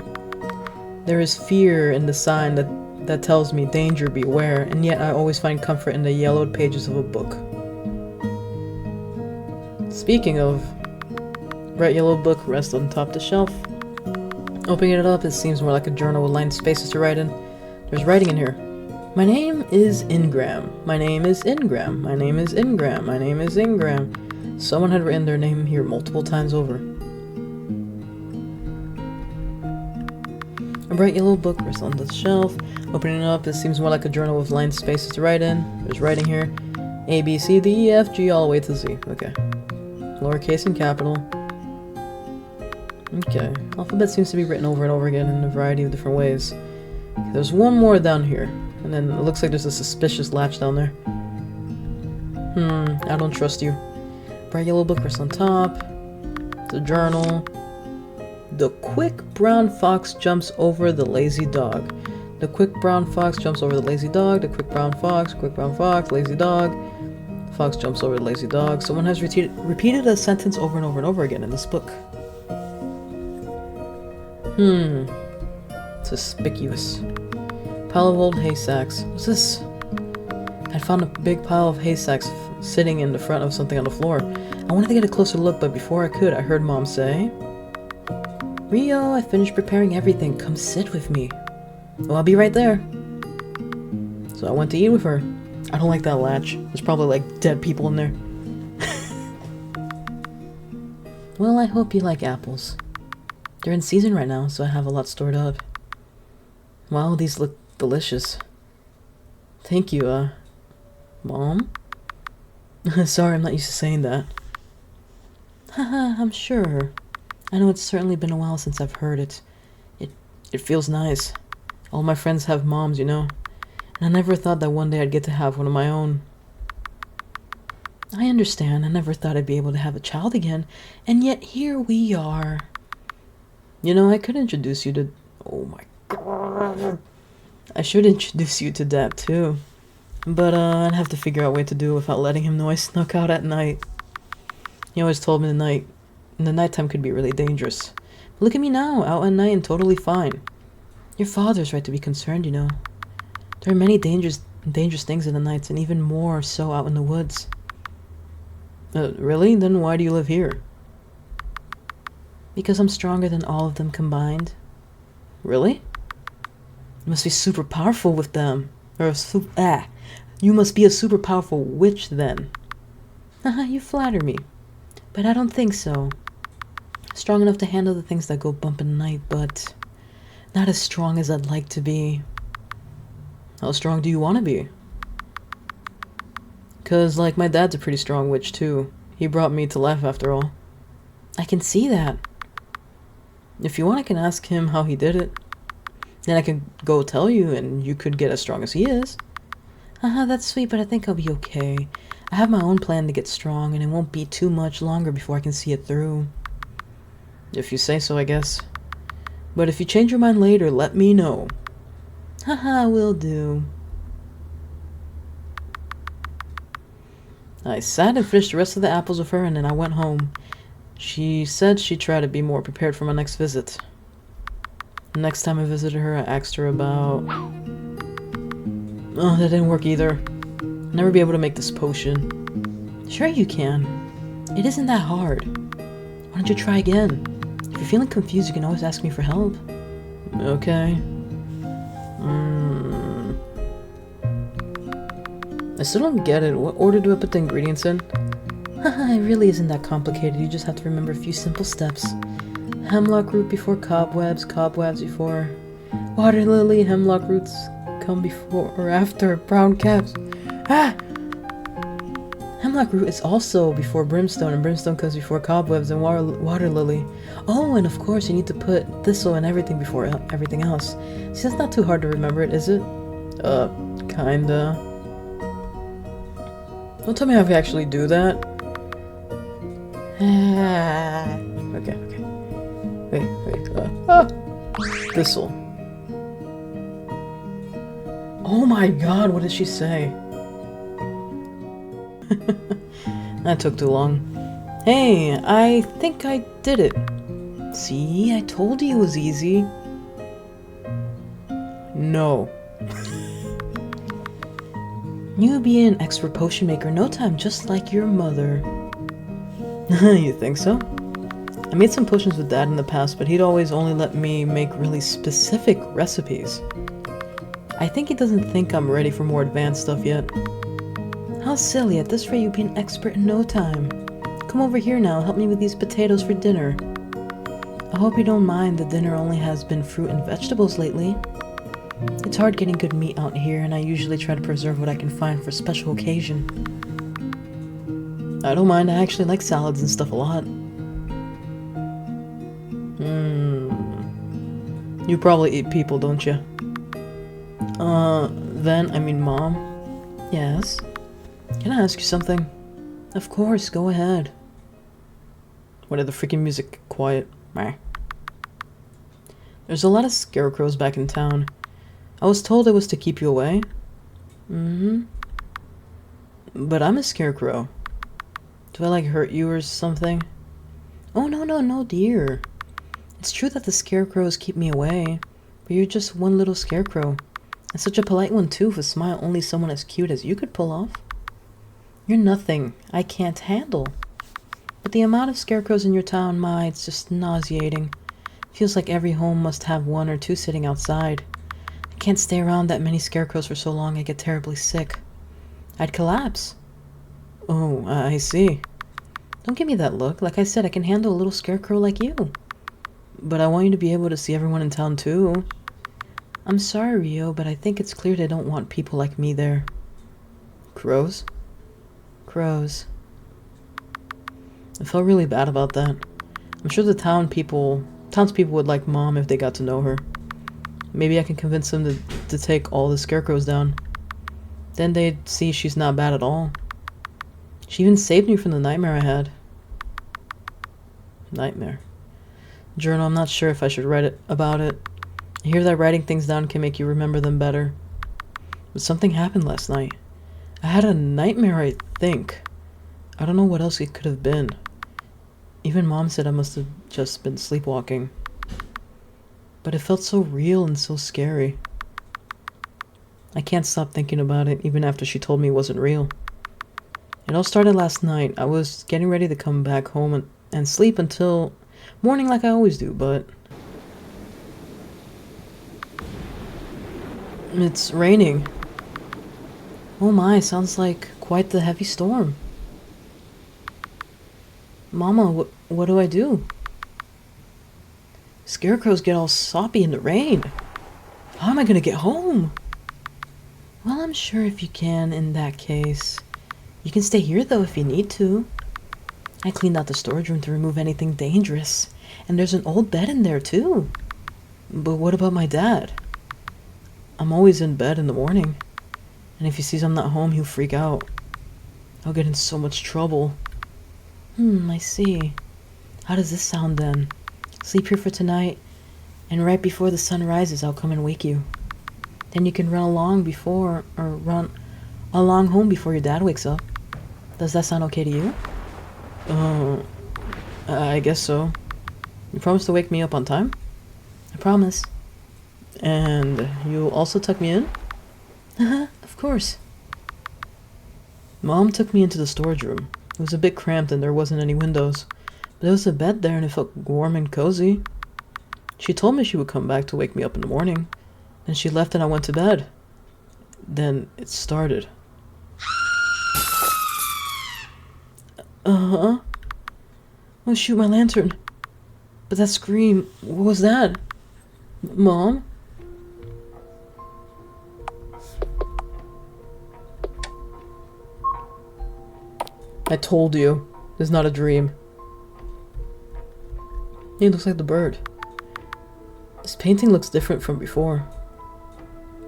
There is fear in the sign that tells me danger, beware, and yet I always find comfort in the yellowed pages of a book. Speaking of, bright yellow book rests on top of the shelf. Opening it up, it seems more like a journal with lined spaces to write in. There's writing in here. My name is Ingram. My name is Ingram. My name is Ingram. My name is Ingram. Someone had written their name here multiple times over. A bright yellow book rests on the shelf. Opening it up, it seems more like a journal with lined spaces to write in. There's writing here. A, B, C, D, E, F, G, all the way to Z. Okay. Lowercase and capital. Okay. Alphabet seems to be written over and over again in a variety of different ways. Okay, there's one more down here. And then it looks like there's a suspicious latch down there. I don't trust you. Bright yellow book rests on top. The journal. The quick brown fox jumps over the lazy dog. The quick brown fox jumps over the lazy dog. The quick brown fox, lazy dog. Fox jumps over the lazy dog. Someone has repeated a sentence over and over and over again in this book. Suspicious. Pile of old haystacks. What's this? I found a big pile of haystacks sitting in the front of something on the floor. I wanted to get a closer look, but before I could, I heard Mom say, Rio, I finished preparing everything. Come sit with me. Well, I'll be right there. So I went to eat with her. I don't like that latch. There's probably like dead people in there. Well, I hope you like apples. They're in season right now, so I have a lot stored up. Wow, these look delicious. Thank you, Mom? Sorry, I'm not used to saying that. Haha, I'm sure. I know it's certainly been a while since I've heard it. It feels nice. All my friends have moms, you know. And I never thought that one day I'd get to have one of my own. I understand. I never thought I'd be able to have a child again. And yet here we are. You know, I could introduce you to... Oh my god. I should introduce you to Dad too. But I'd have to figure out a way to do it without letting him know I snuck out at night. He always told me the nighttime could be really dangerous. But look at me now, out at night and totally fine. Your father's right to be concerned, you know. There are many dangerous things in the nights, and even more so out in the woods. Really? Then why do you live here? Because I'm stronger than all of them combined. Really? You must be super powerful with them. You must be a super powerful witch then. Haha, you flatter me. But I don't think so. Strong enough to handle the things that go bump in the night, but not as strong as I'd like to be. How strong do you want to be? 'Cause, like, my dad's a pretty strong witch, too. He brought me to life, after all. I can see that. If you want, I can ask him how he did it. Then I can go tell you, and you could get as strong as he is. Haha, that's sweet, but I think I'll be okay. I have my own plan to get strong, and it won't be too much longer before I can see it through. If you say so, I guess. But if you change your mind later, let me know. Haha, will do. I sat and finished the rest of the apples with her, and then I went home. She said she'd try to be more prepared for my next visit. The next time I visited her, I asked her about... Oh, that didn't work either. I'll never be able to make this potion. Sure you can. It isn't that hard. Why don't you try again? If you're feeling confused, you can always ask me for help. Okay. I still don't get it. What order do I put the ingredients in? Haha, it really isn't that complicated. You just have to remember a few simple steps. Hemlock root before cobwebs, cobwebs before water lily, hemlock roots come before or after brown caps. Ah! Hemlock root is also before brimstone, and brimstone comes before cobwebs and water lily. Oh, and of course you need to put thistle and everything before everything else. See, that's not too hard to remember it, is it? Kinda. Don't tell me how to actually do that. Okay. Wait. Thistle. Oh my god, what did she say? That took too long. Hey, I think I did it. See, I told you it was easy. No. You'll be an expert potion maker in no time, just like your mother. You think so? I made some potions with Dad in the past, but he'd always only let me make really specific recipes. I think he doesn't think I'm ready for more advanced stuff yet. How silly, at this rate you'd be an expert in no time. Come over here now, help me with these potatoes for dinner. I hope you don't mind, the dinner only has been fruit and vegetables lately. It's hard getting good meat out here, and I usually try to preserve what I can find for a special occasion. I don't mind, I actually like salads and stuff a lot. You probably eat people, don't you? Mom. Yes? Can I ask you something? Of course, go ahead. Why did the freaking music get quiet? Meh. There's a lot of scarecrows back in town. I was told it was to keep you away. But I'm a scarecrow. Do I, hurt you or something? Oh, no, dear. It's true that the scarecrows keep me away, but you're just one little scarecrow. And such a polite one, too, with a smile only someone as cute as you could pull off. You're nothing I can't handle. But the amount of scarecrows in your town, it's just nauseating. Feels like every home must have one or two sitting outside. I can't stay around that many scarecrows for so long, I get terribly sick. I'd collapse. Oh, I see. Don't give me that look. Like I said, I can handle a little scarecrow like you. But I want you to be able to see everyone in town, too. I'm sorry, Rio, but I think it's clear they don't want people like me there. Crows? Crows. I felt really bad about that. I'm sure the townspeople would like Mom if they got to know her. Maybe I can convince them to take all the scarecrows down. Then they'd see she's not bad at all. She even saved me from the nightmare I had. Nightmare. Journal, I'm not sure if I should write about it. I hear that writing things down can make you remember them better. But something happened last night. I had a nightmare, I think. I don't know what else it could have been. Even Mom said I must have just been sleepwalking. But it felt so real and so scary. I can't stop thinking about it, even after she told me it wasn't real. It all started last night. I was getting ready to come back home and sleep until morning like I always do, but it's raining. Oh my, sounds like quite the heavy storm. Mama, what do I do? Scarecrows get all soppy in the rain. How am I gonna get home? Well, I'm sure if you can in that case. You can stay here though if you need to. I cleaned out the storage room to remove anything dangerous. And there's an old bed in there too. But what about my dad? I'm always in bed in the morning. And if he sees I'm not home, he'll freak out. I'll get in so much trouble. I see. How does this sound then? Sleep here for tonight, and right before the sun rises, I'll come and wake you. Then you can run along home before your dad wakes up. Does that sound okay to you? I guess so. You promise to wake me up on time? I promise. And you'll also tuck me in? Of course. Mom took me into the storage room. It was a bit cramped and there wasn't any windows. But there was a bed there and it felt warm and cozy. She told me she would come back to wake me up in the morning. And she left and I went to bed. Then it started. Uh-huh. Oh shoot, my lantern. But that scream, what was that? Mom? I told you, it's not a dream. It looks like the bird. This painting looks different from before.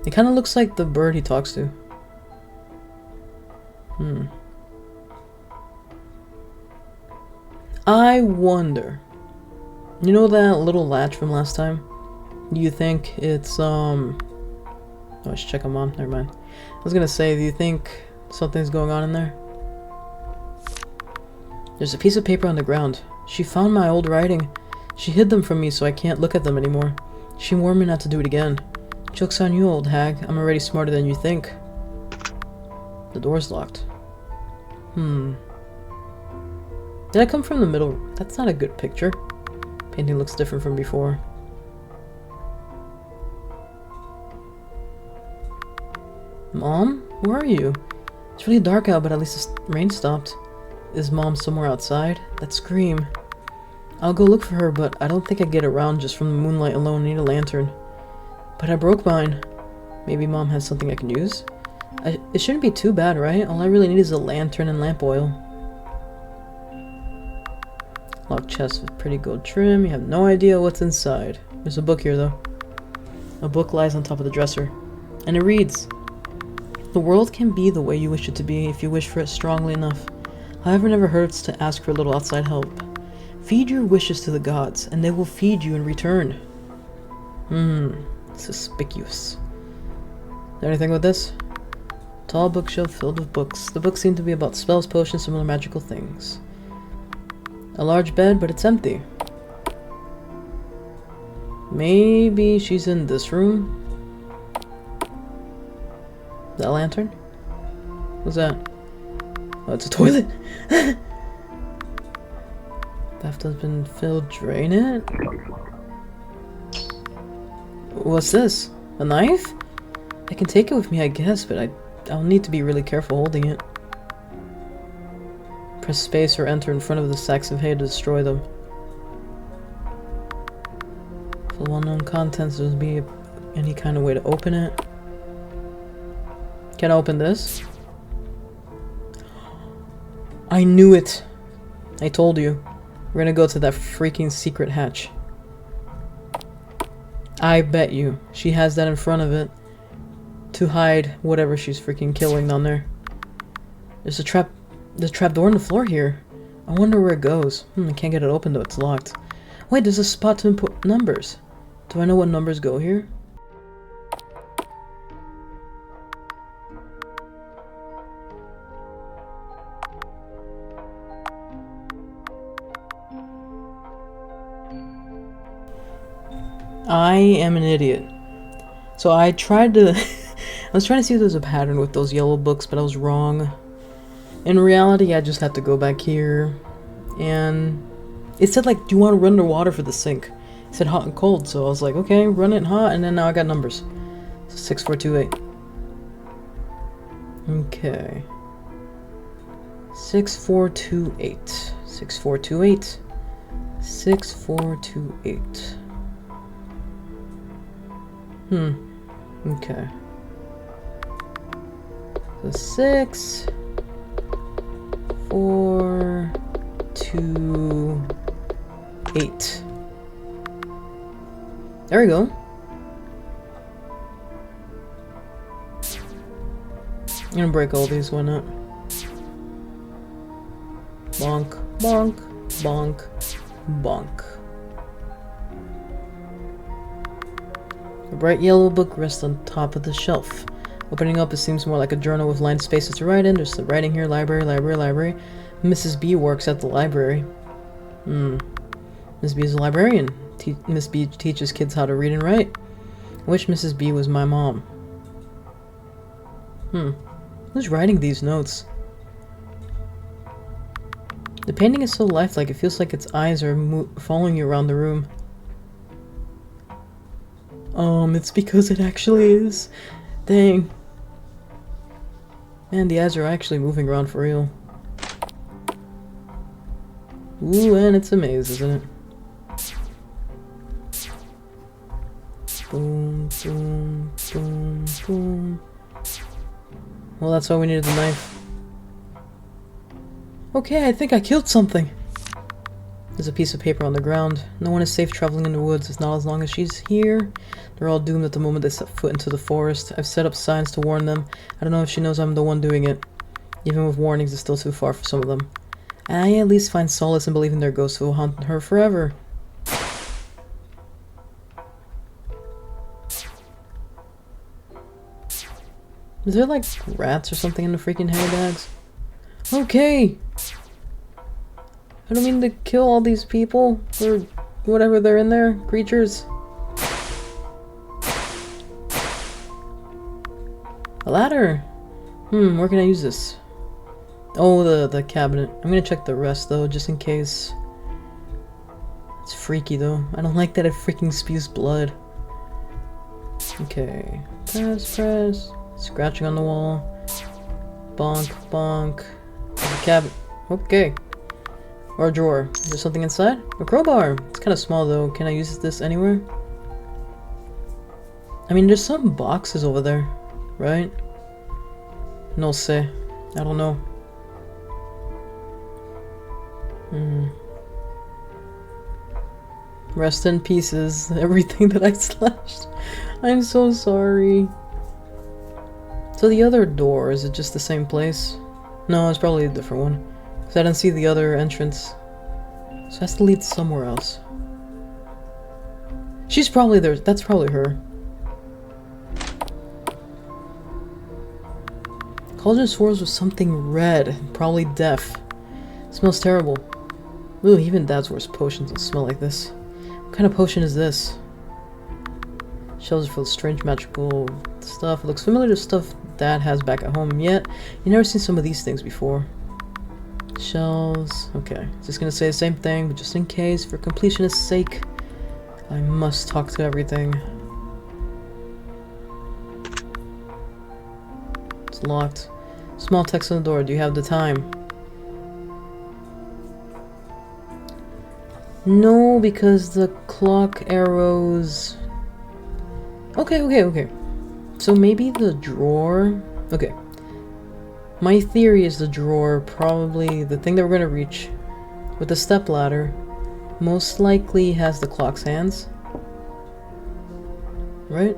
It kind of looks like the bird he talks to. I wonder. You know that little latch from last time? Do you think it's, Oh, I should check on Mom. Never mind. I was gonna say, do you think something's going on in there? There's a piece of paper on the ground. She found my old writing. She hid them from me so I can't look at them anymore. She warned me not to do it again. Joke's on you, old hag. I'm already smarter than you think. The door's locked. Did I come from the middle? That's not a good picture. Painting looks different from before. Mom? Where are you? It's really dark out, but at least the rain stopped. Is Mom somewhere outside? That scream. I'll go look for her, but I don't think I get around just from the moonlight alone. I need a lantern. But I broke mine. Maybe Mom has something I can use? It shouldn't be too bad, right? All I really need is a lantern and lamp oil. Locked chest with pretty gold trim. You have no idea what's inside. There's a book here, though. A book lies on top of the dresser. And it reads, "The world can be the way you wish it to be if you wish for it strongly enough. However, it never hurts to ask for a little outside help. Feed your wishes to the gods, and they will feed you in return." Suspicious. Is there anything with this? Tall bookshelf filled with books. The books seem to be about spells, potions, similar magical things. A large bed, but it's empty. Maybe she's in this room? That lantern? What's that? Oh, it's a toilet! Bathtub's been filled, drain it? What's this? A knife? I can take it with me, I guess, but I'll need to be really careful holding it. Press space or enter in front of the sacks of hay to destroy them. For well-known contents, there'll be any kind of way to open it. Can I open this? I knew it! I told you. We're gonna go to that freaking secret hatch. I bet you she has that in front of it to hide whatever she's freaking killing down there. There's a trap door in the floor here. I wonder where it goes. I can't get it open though, it's locked. Wait, there's a spot to input numbers. Do I know what numbers go here? I am an idiot. So I tried to... I was trying to see if there was a pattern with those yellow books, but I was wrong. In reality, I just had to go back here. And it said, like, do you want to run underwater for the sink? It said hot and cold, so I was like, okay, run it hot, and then now I got numbers. So 6428. Okay. 6428. 6428. 6428. Okay. So 6, 4, 2, 8. There we go. I'm gonna break all these, why not? Bonk, bonk, bonk, bonk. A bright yellow book rests on top of the shelf. Opening up, it seems more like a journal with lined spaces to write in. There's the writing here, library, library, library. Mrs. B works at the library. Miss B is a librarian. Miss B teaches kids how to read and write. I wish Mrs. B was my mom. Who's writing these notes? The painting is so lifelike, it feels like its eyes are following you around the room. It's because it actually is. Dang. Man, the eyes are actually moving around for real. Ooh, and it's a maze, isn't it? Boom, boom, boom, boom. Well, that's why we needed the knife. Okay, I think I killed something. There's a piece of paper on the ground. No one is safe traveling in the woods. It's not as long as she's here. They're all doomed at the moment they set foot into the forest. I've set up signs to warn them. I don't know if she knows I'm the one doing it. Even with warnings, it's still too far for some of them. I at least find solace in believing their ghosts will haunt her forever. Is there like rats or something in the freaking hay bags? Okay! I don't mean to kill all these people, or whatever they're in there, creatures. A ladder! Where can I use this? Oh, the cabinet. I'm gonna check the rest though, just in case. It's freaky though. I don't like that it freaking spews blood. Okay. Press, press. Scratching on the wall. Bonk, bonk. The cabinet. Okay. Or a drawer. Is there something inside? A crowbar! It's kind of small though. Can I use this anywhere? I mean, there's some boxes over there, right? No sé. I don't know. Rest in pieces. Everything that I slashed. I'm so sorry. So the other door, is it just the same place? No, it's probably a different one. Because I didn't see the other entrance. So it has to lead somewhere else. She's probably there. That's probably her. Cauldron swirls with something red. Probably death. Smells terrible. Ooh, even Dad's worst potions will smell like this. What kind of potion is this? Shelves are full of strange magical stuff. It looks familiar to stuff Dad has back at home, yet you never seen some of these things before. Shelves. Okay, just gonna say the same thing, but just in case, for completionist's sake, I must talk to everything. It's locked. Small text on the door. Do you have the time? No, because the clock arrows... Okay. So maybe the drawer... Okay. My theory is the drawer, probably the thing that we're gonna reach with the stepladder, most likely has the clock's hands. Right?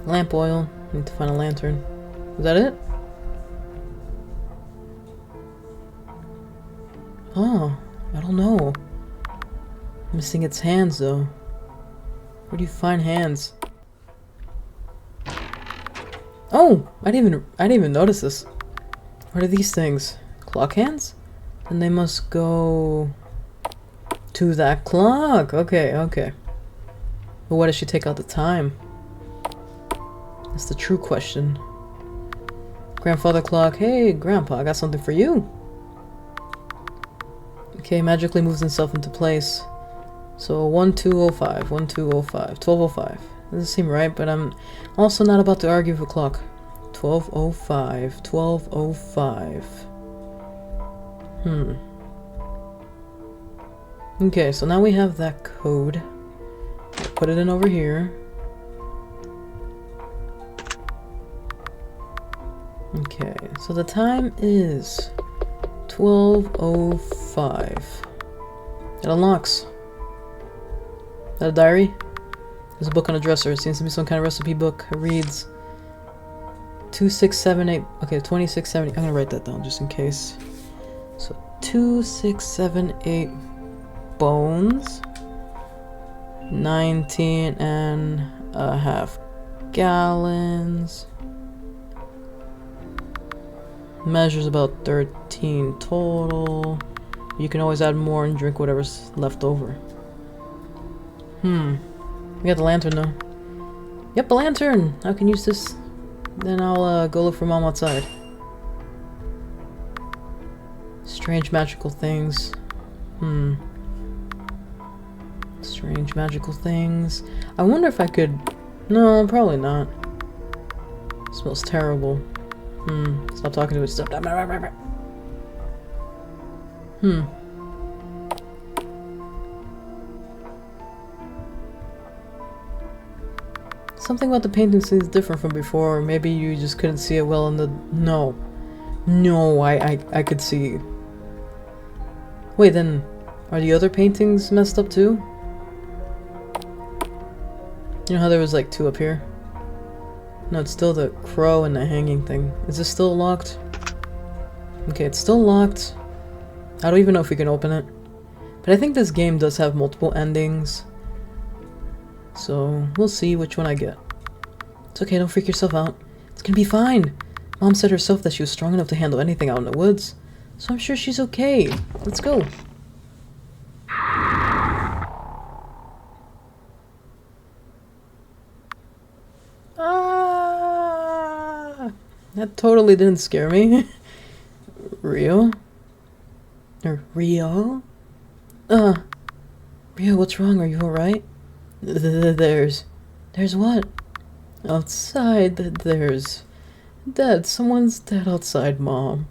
Lamp oil. Need to find a lantern. Is that it? Oh, I don't know. Missing its hands though. Where do you find hands? Oh! I didn't even notice this. What are these things? Clock hands? Then they must go to that clock. Okay. But what if she take out the time? That's the true question. Grandfather clock. Hey, Grandpa, I got something for you. Okay, magically moves himself into place. So 1205, 1205, 1205. Doesn't seem right, but I'm also not about to argue with a clock. 1205, 1205. Okay, so now we have that code. Put it in over here. Okay, so the time is 1205. It unlocks. Is that a diary? There's a book on a dresser. It seems to be some kind of recipe book. It reads 2678. Okay, 2678. I'm gonna write that down just in case. So 2678 bones. 19.5 gallons. Measures about 13 total. You can always add more and drink whatever's left over. We got the lantern though. Yep, a lantern! I can use this. Then I'll go look for Mom outside. Strange magical things. Strange magical things. I wonder if I could... No, probably not. It smells terrible. Stop talking to it. Stop. Something about the painting seems different from before. Maybe you just couldn't see it well in the... No. No, I could see. Wait, then... Are the other paintings messed up too? You know how there was like 2 up here? No, it's still the crow and the hanging thing. Is this still locked? Okay, it's still locked. I don't even know if we can open it. But I think this game does have multiple endings. So, we'll see which one I get. It's okay, don't freak yourself out. It's gonna be fine. Mom said herself that she was strong enough to handle anything out in the woods. So I'm sure she's okay. Let's go. That totally didn't scare me. Rio? Or Rio? Rio, what's wrong? Are you alright? There's what? Outside, there's... Dead. Someone's dead outside, Mom.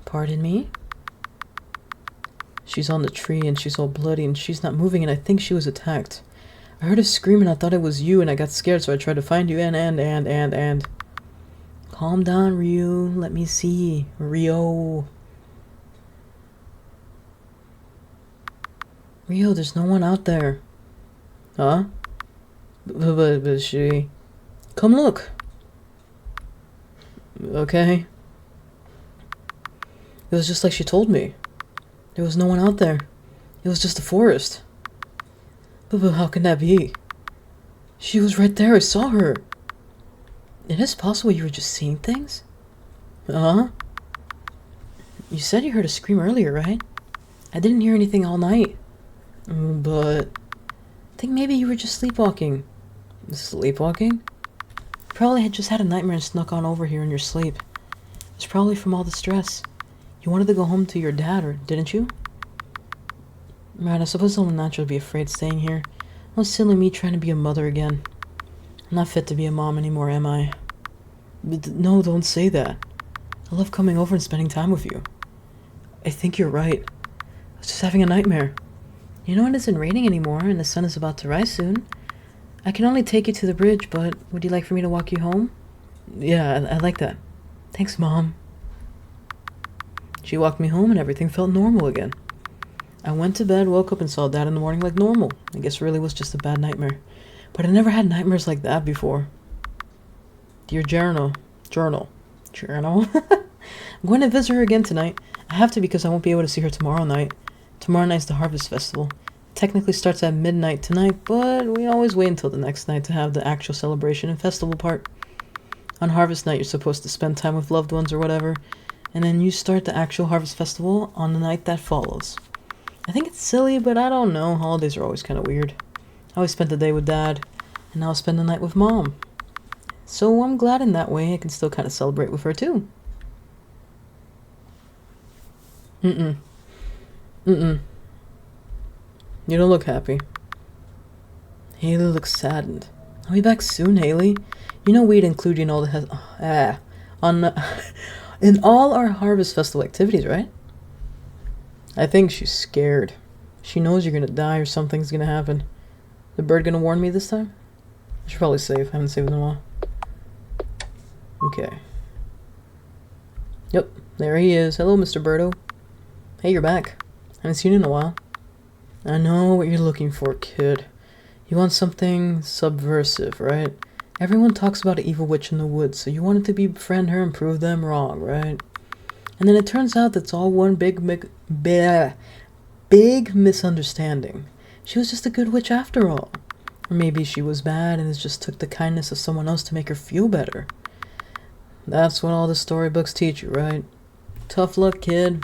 Pardon me? She's on the tree and she's all bloody and she's not moving and I think she was attacked. I heard a scream and I thought it was you and I got scared so I tried to find you and... Calm down, Ryu. Let me see. Rio. Rio, there's no one out there. Huh? But she... Come look. Okay. It was just like she told me. There was no one out there. It was just a forest. But how can that be? She was right there. I saw her. It is possible you were just seeing things? Huh? You said you heard a scream earlier, right? I didn't hear anything all night. But... I think maybe you were just sleepwalking. Sleepwalking? You probably had just had a nightmare and snuck on over here in your sleep. It's probably from all the stress. You wanted to go home to your dad, or didn't you? Right, I suppose it's only natural to be afraid staying here. Oh, silly me trying to be a mother again. I'm not fit to be a mom anymore, am I? But no, don't say that. I love coming over and spending time with you. I think you're right. I was just having a nightmare. You know it isn't raining anymore and the sun is about to rise soon. I can only take you to the bridge, but would you like for me to walk you home? Yeah, I like that. Thanks, Mom. She walked me home and everything felt normal again. I went to bed, woke up and saw Dad in the morning like normal. I guess it really was just a bad nightmare. But I never had nightmares like that before. Dear Journal. I'm going to visit her again tonight. I have to because I won't be able to see her tomorrow night. Tomorrow night's the Harvest Festival. It technically starts at midnight tonight, but we always wait until the next night to have the actual celebration and festival part. On Harvest Night, you're supposed to spend time with loved ones or whatever, and then you start the actual Harvest Festival on the night that follows. I think it's silly, but I don't know. Holidays are always kind of weird. I always spent the day with Dad, and now I'll spend the night with Mom. So I'm glad in that way I can still kind of celebrate with her too. You don't look happy. Haley looks saddened. I'll be back soon, Haley. You know we'd include you in all the in all our Harvest Festival activities, right? I think she's scared. She knows you're gonna die or something's gonna happen. The bird gonna warn me this time? I should probably save. I haven't saved in a while. Okay. Yep, there he is. Hello, Mr. Birdo. Hey, you're back. I haven't seen you in a while. I know what you're looking for, kid. You want something subversive, right? Everyone talks about an evil witch in the woods, so you wanted to befriend her and prove them wrong, right? And then it turns out that's all one big misunderstanding. She was just a good witch after all. Or maybe she was bad and it just took the kindness of someone else to make her feel better. That's what all the storybooks teach you, right? Tough luck, kid.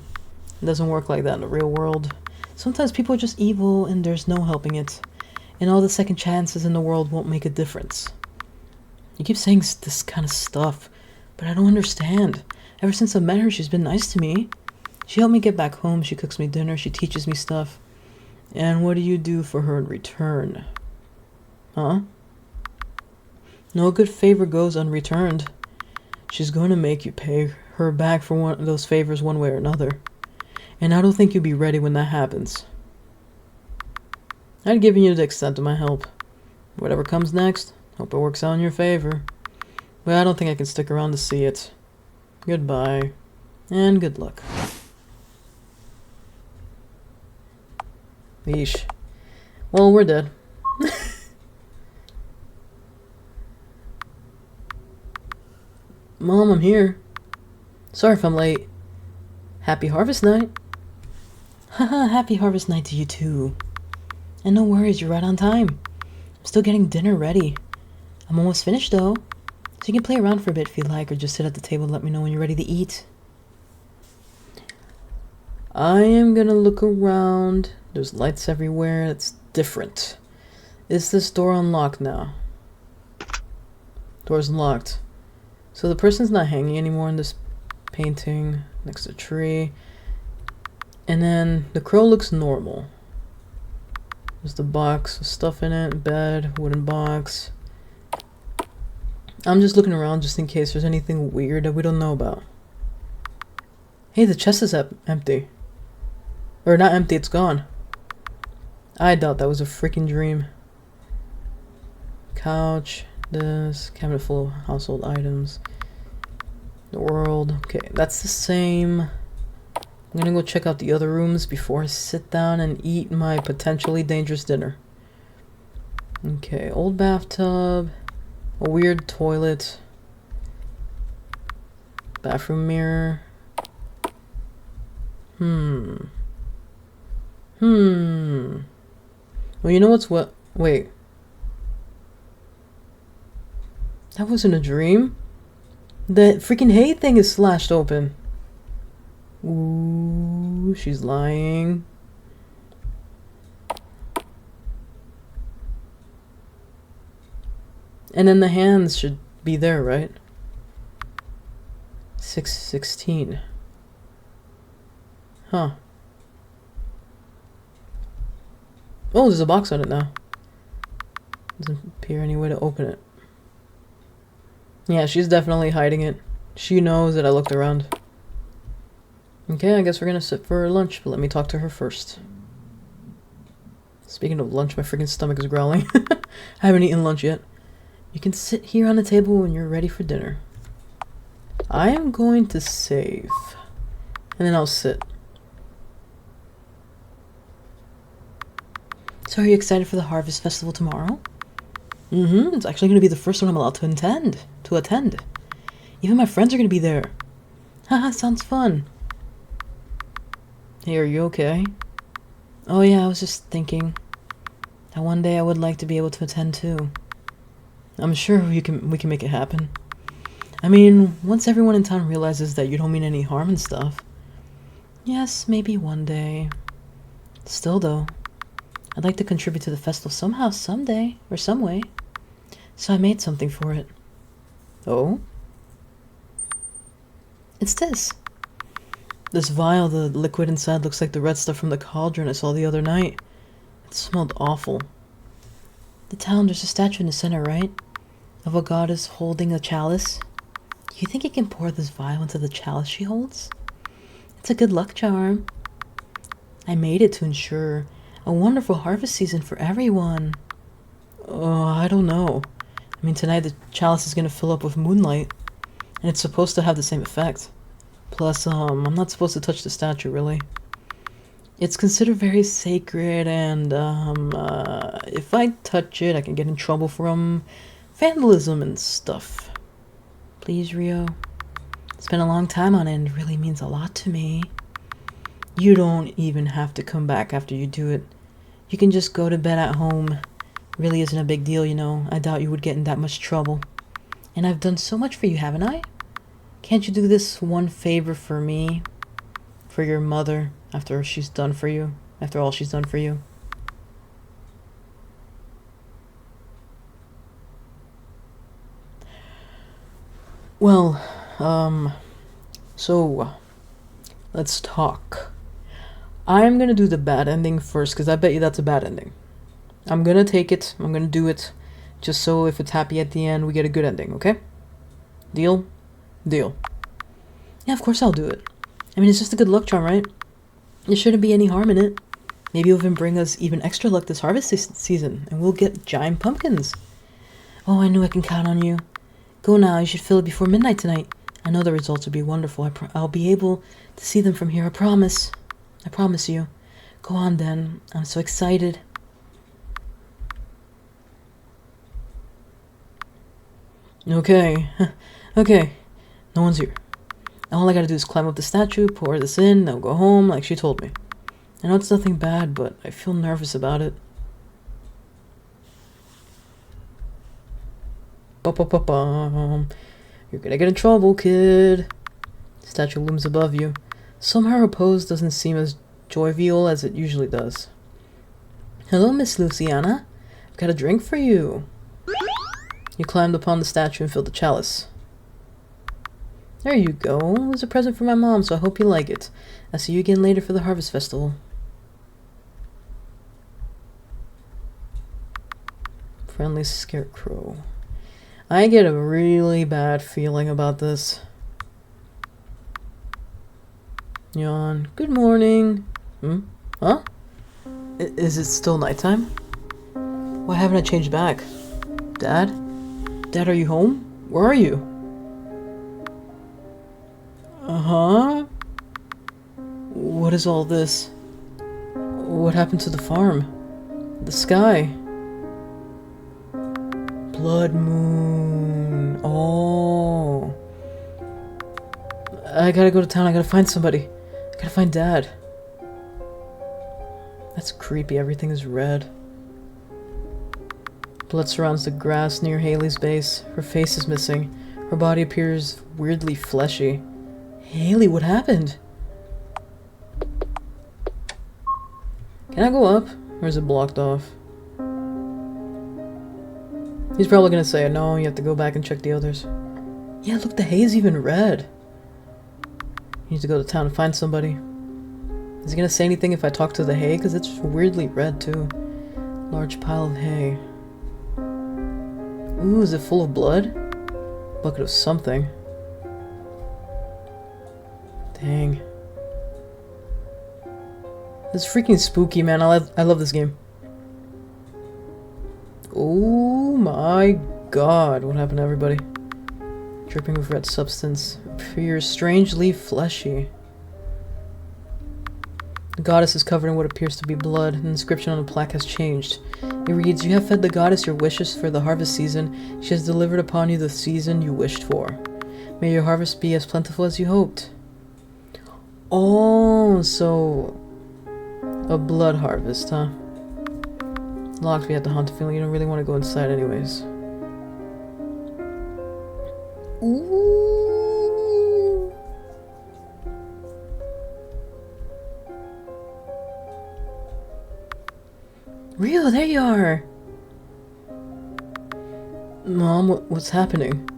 It doesn't work like that in the real world. Sometimes people are just evil and there's no helping it. And all the second chances in the world won't make a difference. You keep saying this kind of stuff, but I don't understand. Ever since I met her, she's been nice to me. She helped me get back home, she cooks me dinner, she teaches me stuff. And what do you do for her in return? Huh? No good favor goes unreturned. She's going to make you pay her back for one of those favors one way or another. And I don't think you'll be ready when that happens. I'd given you the extent of my help. Whatever comes next, hope it works out in your favor. But I don't think I can stick around to see it. Goodbye. And good luck. Yeesh. Well, we're dead. Mom, I'm here. Sorry if I'm late. Happy Harvest Night. Haha, happy Harvest Night to you too. And no worries, you're right on time. I'm still getting dinner ready. I'm almost finished though. So you can play around for a bit if you like, or just sit at the table and let me know when you're ready to eat. I am gonna look around. There's lights everywhere. It's different. Is this door unlocked now? Door's locked. So the person's not hanging anymore in this painting next to a tree. And then the crow looks normal. There's the box with stuff in it, bed, wooden box. I'm just looking around just in case there's anything weird that we don't know about. Hey, the chest is empty. Or not empty, it's gone. I doubt that was a freaking dream. Couch, this, cabinet full of household items. The world. Okay, that's the same. I'm gonna go check out the other rooms before I sit down and eat my potentially dangerous dinner. Okay, old bathtub. A weird toilet. Bathroom mirror. Well, you know what's what? Wait. That wasn't a dream. The freaking hay thing is slashed open. Ooh, she's lying. And then the hands should be there, right? 616. Huh. Oh, there's a box on it now. Doesn't appear any way to open it. Yeah, she's definitely hiding it. She knows that I looked around. Okay, I guess we're gonna sit for lunch, but let me talk to her first. Speaking of lunch, my freaking stomach is growling. I haven't eaten lunch yet. You can sit here on the table when you're ready for dinner. I am going to save. And then I'll sit. So are you excited for the Harvest Festival tomorrow? It's actually going to be the first one I'm allowed to attend. Even my friends are going to be there. Haha, sounds fun. Hey, are you okay? Oh yeah, I was just thinking that one day I would like to be able to attend too. I'm sure we can make it happen. I mean, once everyone in town realizes that you don't mean any harm and stuff. Yes, maybe one day. Still though, I'd like to contribute to the festival somehow, someday, or some way. So I made something for it. Oh? It's this. This vial, the liquid inside looks like the red stuff from the cauldron I saw the other night. It smelled awful. The town, there's a statue in the center, right? Of a goddess holding a chalice. You think you can pour this vial into the chalice she holds? It's a good luck charm. I made it to ensure a wonderful harvest season for everyone. Oh, I don't know. I mean, tonight the chalice is gonna fill up with moonlight, and it's supposed to have the same effect. Plus, I'm not supposed to touch the statue, really. It's considered very sacred, and, if I touch it, I can get in trouble from vandalism and stuff. Please, Rio. Spent a long time on it, and it really means a lot to me. You don't even have to come back after you do it. You can just go to bed at home. Really isn't a big deal, you know. I doubt you would get in that much trouble. And I've done so much for you, haven't I? Can't you do this one favor for me? For your mother, after she's done for you? After all she's done for you? Well, so Let's talk. I'm gonna do the bad ending first, because I bet you that's a bad ending. I'm gonna take it. I'm gonna do it. Just so if it's happy at the end, we get a good ending, okay? Deal? Deal. Yeah, of course I'll do it. I mean, it's just a good luck charm, right? There shouldn't be any harm in it. Maybe it'll even bring us even extra luck this harvest season, and we'll get giant pumpkins. Oh, I knew I can count on you. Go now, you should fill it before midnight tonight. I know the results will be wonderful. I'll be able to see them from here, I promise. I promise you. Go on then, I'm so excited. Okay, okay, no one's here. All I gotta do is climb up the statue, pour this in, then go home like she told me. I know it's nothing bad, but I feel nervous about it. Ba-ba-ba-bum. You're gonna get in trouble, kid. The statue looms above you. Somehow her pose doesn't seem as jovial as it usually does. Hello, Miss Luciana. I've got a drink for you. You climbed upon the statue and filled the chalice. There you go. It was a present for my mom, so I hope you like it. I'll see you again later for the Harvest Festival. Friendly Scarecrow. I get a really bad feeling about this. Yawn. Good morning. Huh? Is it still nighttime? Why haven't I changed back? Dad? Dad, are you home? Where are you? Uh-huh? What is all this? What happened to the farm? The sky? Blood moon. Oh. I gotta go to town. I gotta find somebody. I gotta find Dad. That's creepy. Everything is red. Blood surrounds the grass near Haley's base. Her face is missing. Her body appears weirdly fleshy. Haley, what happened? Can I go up? Or is it blocked off? He's probably gonna say, no, you have to go back and check the others. Yeah, look, the hay's even red. You need to go to town and find somebody. Is he gonna say anything if I talk to the hay? Because it's weirdly red, too. Large pile of hay. Ooh, is it full of blood? Bucket of something. Dang. This is freaking spooky, man. I love this game. Oh my god. What happened to everybody? Dripping with red substance. Appears strangely fleshy. The goddess is covered in what appears to be blood. The inscription on the plaque has changed. It reads, "You have fed the goddess your wishes for the harvest season. She has delivered upon you the season you wished for. May your harvest be as plentiful as you hoped." Oh, so a blood harvest, huh? Locked, we had the haunted feeling you don't really want to go inside anyways. Ooh. Rio, there you are! Mom, what's happening?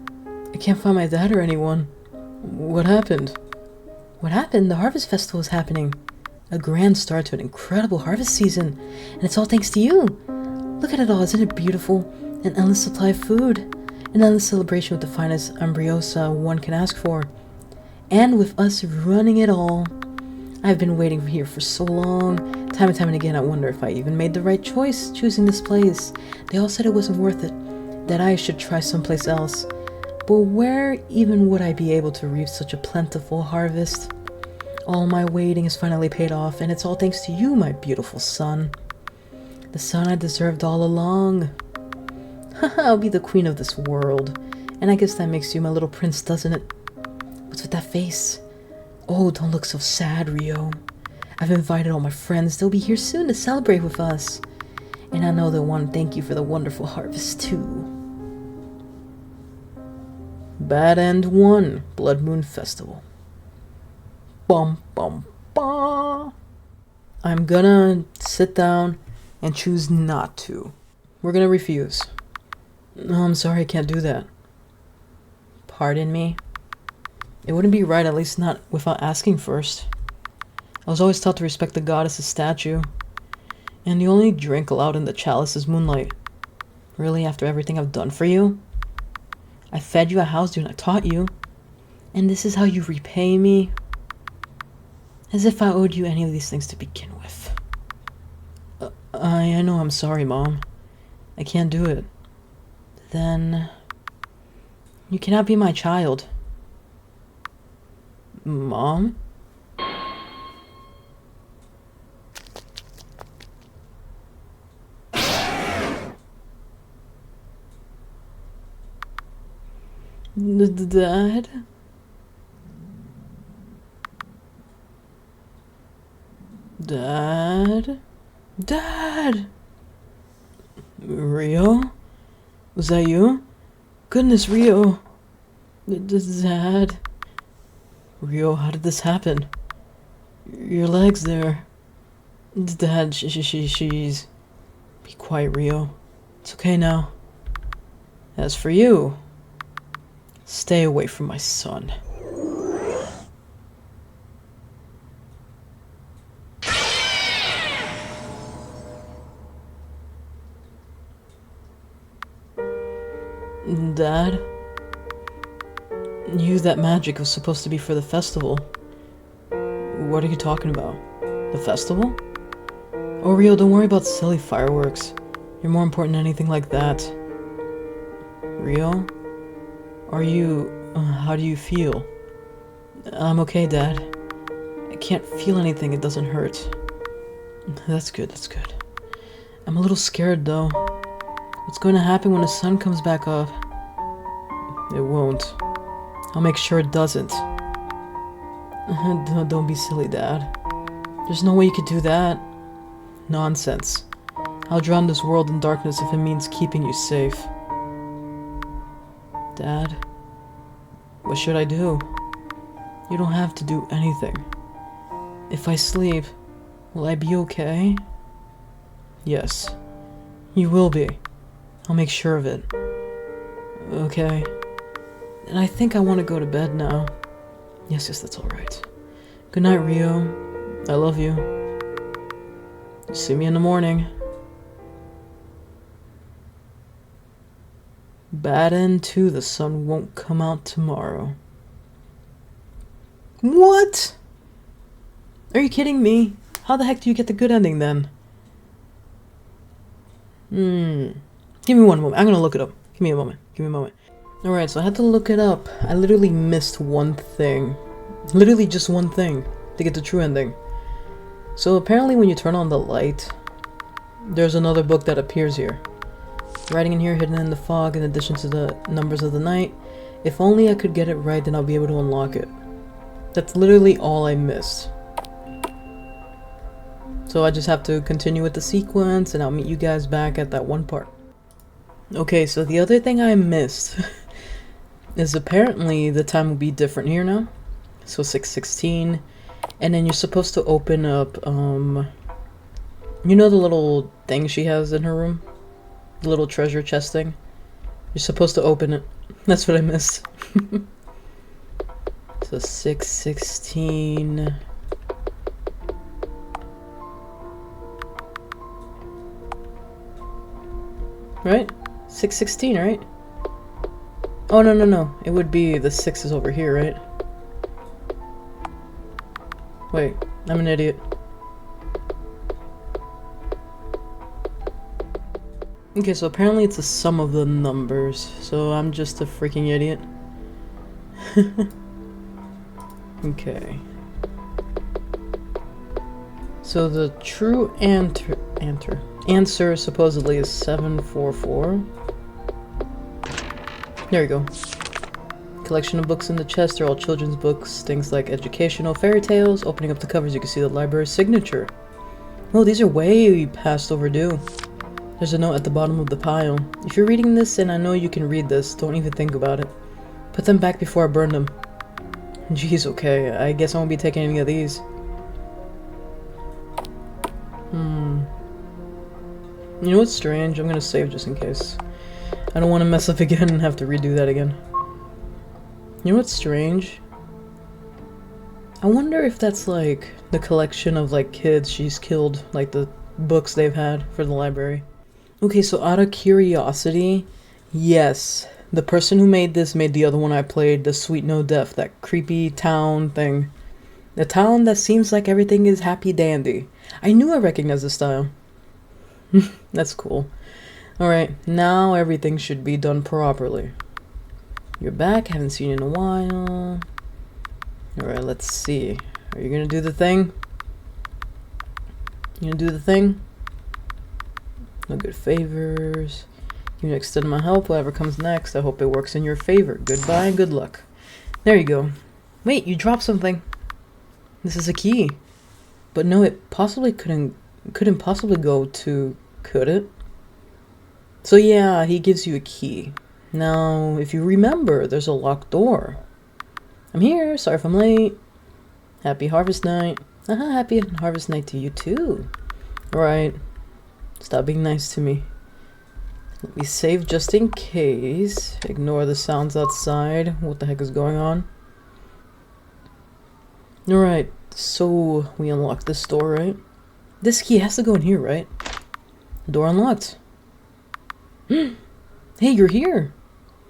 I can't find my dad or anyone. What happened? What happened? The Harvest Festival is happening. A grand start to an incredible harvest season. And it's all thanks to you. Look at it all, isn't it beautiful? An endless supply of food. An endless celebration with the finest ambriosa one can ask for. And with us running it all. I've been waiting here for so long. Time and time and again, I wonder if I even made the right choice choosing this place. They all said it wasn't worth it. That I should try someplace else. But where even would I be able to reap such a plentiful harvest? All my waiting is finally paid off, and it's all thanks to you, my beautiful son. The son I deserved all along. Haha, I'll be the queen of this world. And I guess that makes you my little prince, doesn't it? What's with that face? Oh, don't look so sad, Rio. I've invited all my friends. They'll be here soon to celebrate with us. And I know they'll want to thank you for the wonderful harvest, too. Bad End 1, Blood Moon Festival. Bum, bum, bum. I'm gonna sit down and choose not to. We're gonna refuse. No, I'm sorry, I can't do that. Pardon me? It wouldn't be right, at least not without asking first. I was always taught to respect the goddess's statue. And you only drink allowed in the chalice is moonlight. Really, after everything I've done for you? I fed you, I housed you, and I taught you. And this is how you repay me? As if I owed you any of these things to begin with. I know I'm sorry, Mom. I can't do it. Then... you cannot be my child. Mom? Dad? Dad? Dad! Rio? Was that you? Goodness, Rio. Dad? Rio, how did this happen? Your leg's there. Dad, she's... Be quiet, Rio. It's okay now. As for you... stay away from my son. Dad? You, that magic was supposed to be for the festival. What are you talking about? The festival? Oh, Rio, don't worry about silly fireworks. You're more important than anything like that. Rio? Are you... how do you feel? I'm okay, Dad. I can't feel anything, it doesn't hurt. That's good, that's good. I'm a little scared, though. What's going to happen when the sun comes back up? It won't. I'll make sure it doesn't. Don't be silly, Dad. There's no way you could do that. Nonsense. I'll drown this world in darkness if it means keeping you safe. Dad, what should I do? You don't have to do anything. If I sleep, will I be okay? Yes, you will be. I'll make sure of it. Okay. And I think I want to go to bed now. Yes, that's alright. Good night, Rio. I love you. See me in the morning. Bad end too, the sun won't come out tomorrow. What? Are you kidding me? How the heck do you get the good ending then? Give me one moment. I'm gonna look it up. Give me a moment. Give me a moment. Alright, so I had to look it up. I literally missed one thing. Literally just one thing to get the true ending. So apparently when you turn on the light, there's another book that appears here. Writing in here hidden in the fog in addition to the numbers of the night. If only I could get it right, then I'll be able to unlock it. That's literally all I missed. So I just have to continue with the sequence and I'll meet you guys back at that one part. Okay, so the other thing I missed is apparently the time will be different here now. So 6:16, and then you're supposed to open up, you know the little thing she has in her room? The little treasure chest thing? You're supposed to open it. That's what I missed. So 6:16. Right? 6:16, right? Oh, no. It would be the 6 is over here, right? Wait, I'm an idiot. Okay, so apparently it's a sum of the numbers, so I'm just a freaking idiot. Okay. So the true answer supposedly is 744. There you go. Collection of books in the chest are all children's books, things like educational fairy tales. Opening up the covers, you can see the library's signature. Oh, these are way past overdue. There's a note at the bottom of the pile. If you're reading this, and I know you can read this, don't even think about it. Put them back before I burn them. Jeez, okay, I guess I won't be taking any of these. You know what's strange? I'm gonna save just in case. I don't want to mess up again and have to redo that again. You know what's strange? I wonder if that's like the collection of like kids she's killed, like the books they've had for the library. Okay, so out of curiosity, yes, the person who made this made the other one I played, the Sweet No Death, that creepy town thing. The town that seems like everything is happy dandy. I knew I recognized the style. That's cool. Alright, now everything should be done properly. You're back, haven't seen you in a while. Alright, let's see. Are you gonna do the thing? You gonna do the thing? No good favors. You can extend my help, whatever comes next. I hope it works in your favor. Goodbye and good luck. There you go. Wait, you dropped something. This is a key. But no, it possibly couldn't possibly go to, could it? So yeah, he gives you a key. Now, if you remember, there's a locked door. I'm here, sorry if I'm late. Happy Harvest Night. Happy Harvest Night to you too. Alright. Stop being nice to me. Let me save just in case. Ignore the sounds outside. What the heck is going on? Alright, so we unlocked this door, right? This key has to go in here, right? Door unlocked. Hey, you're here!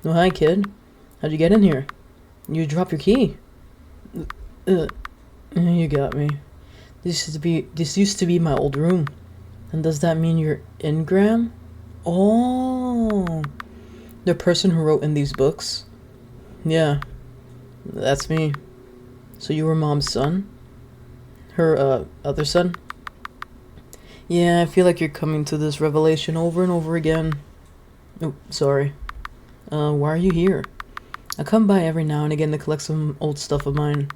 Oh, hi, kid. How'd you get in here? You dropped your key. You got me. This used to be my old room. And does that mean you're Ingram? Oh, the person who wrote in these books? Yeah, that's me. So you were Mom's son? Her, other son? Yeah, I feel like you're coming to this revelation over and over again. Oh, sorry. Why are you here? I come by every now and again to collect some old stuff of mine.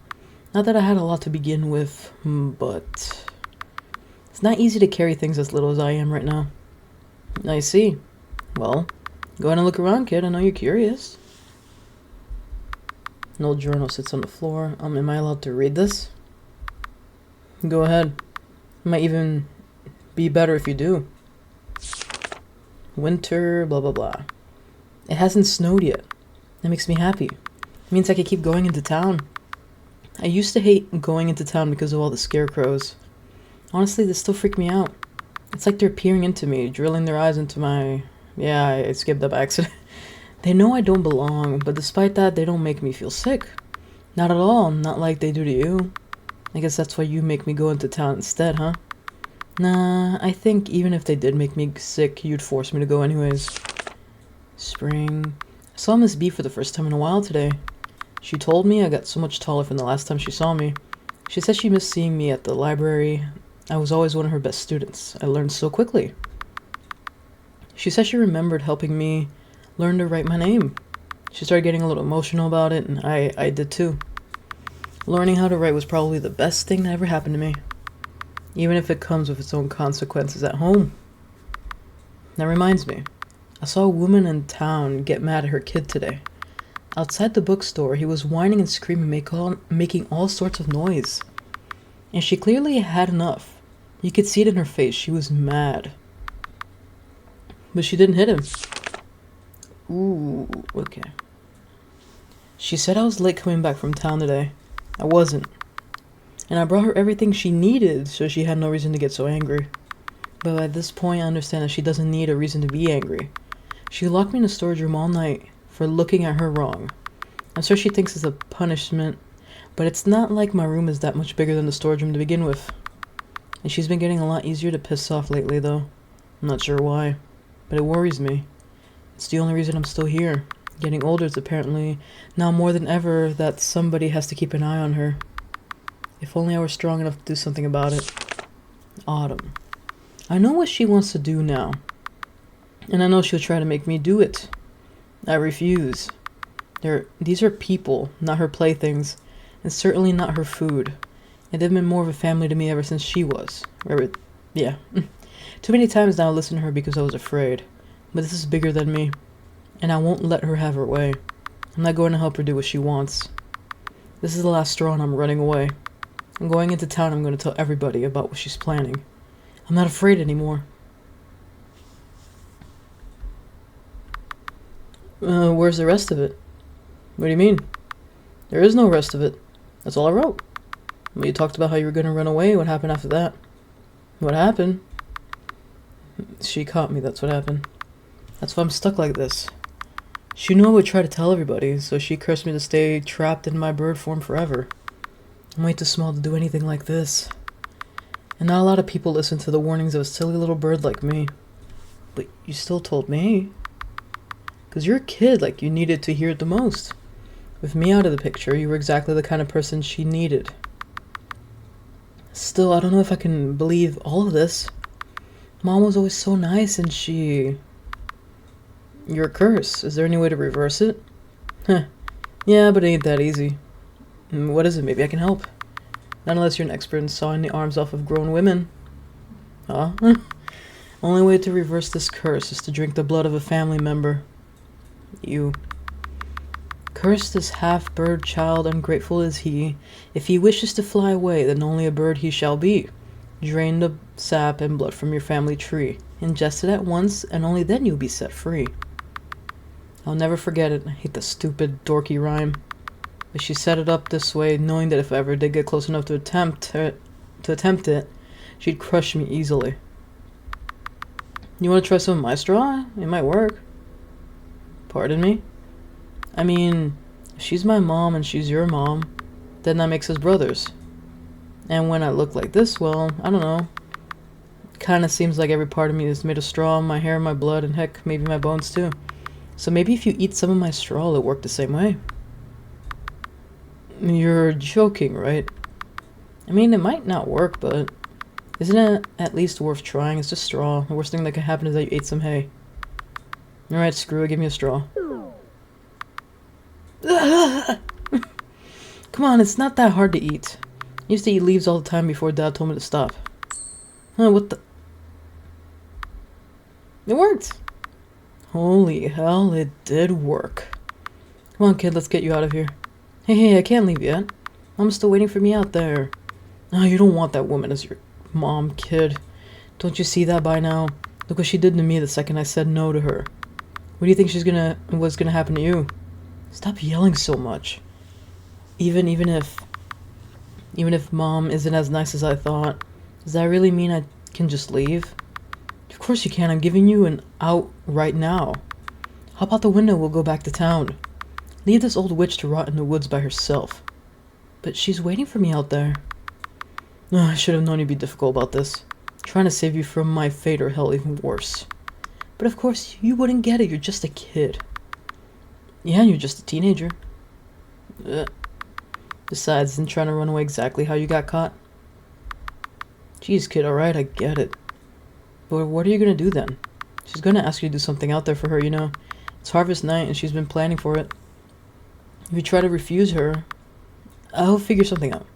Not that I had a lot to begin with, but it's not easy to carry things as little as I am right now. I see. Well, go ahead and look around, kid. I know you're curious. An old journal sits on the floor. Am I allowed to read this? Go ahead. It might even be better if you do. Winter, blah, blah, blah. It hasn't snowed yet. That makes me happy. It means I can keep going into town. I used to hate going into town because of all the scarecrows. Honestly, they still freak me out. It's like they're peering into me, drilling their eyes into my... Yeah, I skipped that by accident. They know I don't belong, but despite that, they don't make me feel sick. Not at all, not like they do to you. I guess that's why you make me go into town instead, huh? Nah, I think even if they did make me sick, you'd force me to go anyways. Spring. I saw Miss B for the first time in a while today. She told me I got so much taller from the last time she saw me. She said she missed seeing me at the library. I was always one of her best students. I learned so quickly. She said she remembered helping me learn to write my name. She started getting a little emotional about it, and I did too. Learning how to write was probably the best thing that ever happened to me. Even if it comes with its own consequences at home. That reminds me. I saw a woman in town get mad at her kid today. Outside the bookstore, he was whining and screaming, making all sorts of noise. And she clearly had enough. You could see it in her face. She was mad. But she didn't hit him. Ooh, okay. She said I was late coming back from town today. I wasn't. And I brought her everything she needed, so she had no reason to get so angry. But at this point, I understand that she doesn't need a reason to be angry. She locked me in the storage room all night for looking at her wrong. I'm sure she thinks it's a punishment, but it's not like my room is that much bigger than the storage room to begin with. And she's been getting a lot easier to piss off lately, though. I'm not sure why, but it worries me. It's the only reason I'm still here. Getting older is apparently now more than ever that somebody has to keep an eye on her. If only I were strong enough to do something about it. Autumn. I know what she wants to do now. And I know she'll try to make me do it. I refuse. These are people, not her playthings, and certainly not her food. And they've been more of a family to me ever since she was. Yeah. Too many times now I listened to her because I was afraid. But this is bigger than me. And I won't let her have her way. I'm not going to help her do what she wants. This is the last straw and I'm running away. I'm going into town. I'm going to tell everybody about what she's planning. I'm not afraid anymore. Where's the rest of it? What do you mean? There is no rest of it. That's all I wrote. Well, you talked about how you were gonna run away. What happened after that? What happened? She caught me, that's what happened. That's why I'm stuck like this. She knew I would try to tell everybody, so she cursed me to stay trapped in my bird form forever. I'm way too small to do anything like this. And not a lot of people listen to the warnings of a silly little bird like me. But you still told me. 'Cause you're a kid, like you needed to hear it the most. With me out of the picture, you were exactly the kind of person she needed. Still, I don't know if I can believe all of this. Mom was always so nice and she... You're a curse. Is there any way to reverse it? Huh. Yeah, but it ain't that easy. What is it? Maybe I can help. Not unless you're an expert in sawing the arms off of grown women. Huh? Only way to reverse this curse is to drink the blood of a family member. You. Curse this half-bird child, ungrateful is he. If he wishes to fly away, then only a bird he shall be. Drain the sap and blood from your family tree. Ingest it at once, and only then you'll be set free. I'll never forget it. I hate the stupid, dorky rhyme. But she set it up this way, knowing that if I ever did get close enough to attempt it, she'd crush me easily. You want to try some of my straw? It might work. Pardon me? I mean, if she's my mom and she's your mom, then that makes us brothers. And when I look like this, well, I don't know. Kinda seems like every part of me is made of straw, my hair, my blood, and heck, maybe my bones too. So maybe if you eat some of my straw, it'll work the same way. You're joking, right? I mean, it might not work, but isn't it at least worth trying? It's just straw. The worst thing that could happen is that you ate some hay. Alright, screw it, give me a straw. Come on, it's not that hard to eat. I used to eat leaves all the time before Dad told me to stop. Huh, what the... It worked! Holy hell, it did work. Come on, kid, let's get you out of here. Hey, I can't leave yet. Mom's still waiting for me out there. Oh, you don't want that woman as your mom, kid. Don't you see that by now? Look what she did to me the second I said no to her. What do you think what's gonna happen to you? Stop yelling so much. Even if Mom isn't as nice as I thought, does that really mean I can just leave? Of course you can. I'm giving you an out right now. Hop out the window, we'll go back to town. Leave this old witch to rot in the woods by herself. But she's waiting for me out there. Oh, I should have known you'd be difficult about this. Trying to save you from my fate or hell, even worse. But of course, you wouldn't get it. You're just a kid. Yeah, you're just a teenager. Besides, isn't trying to run away exactly how you got caught? Jeez, kid, alright, I get it. But what are you gonna do then? She's gonna ask you to do something out there for her, you know. It's harvest night and she's been planning for it. If you try to refuse her, I'll figure something out.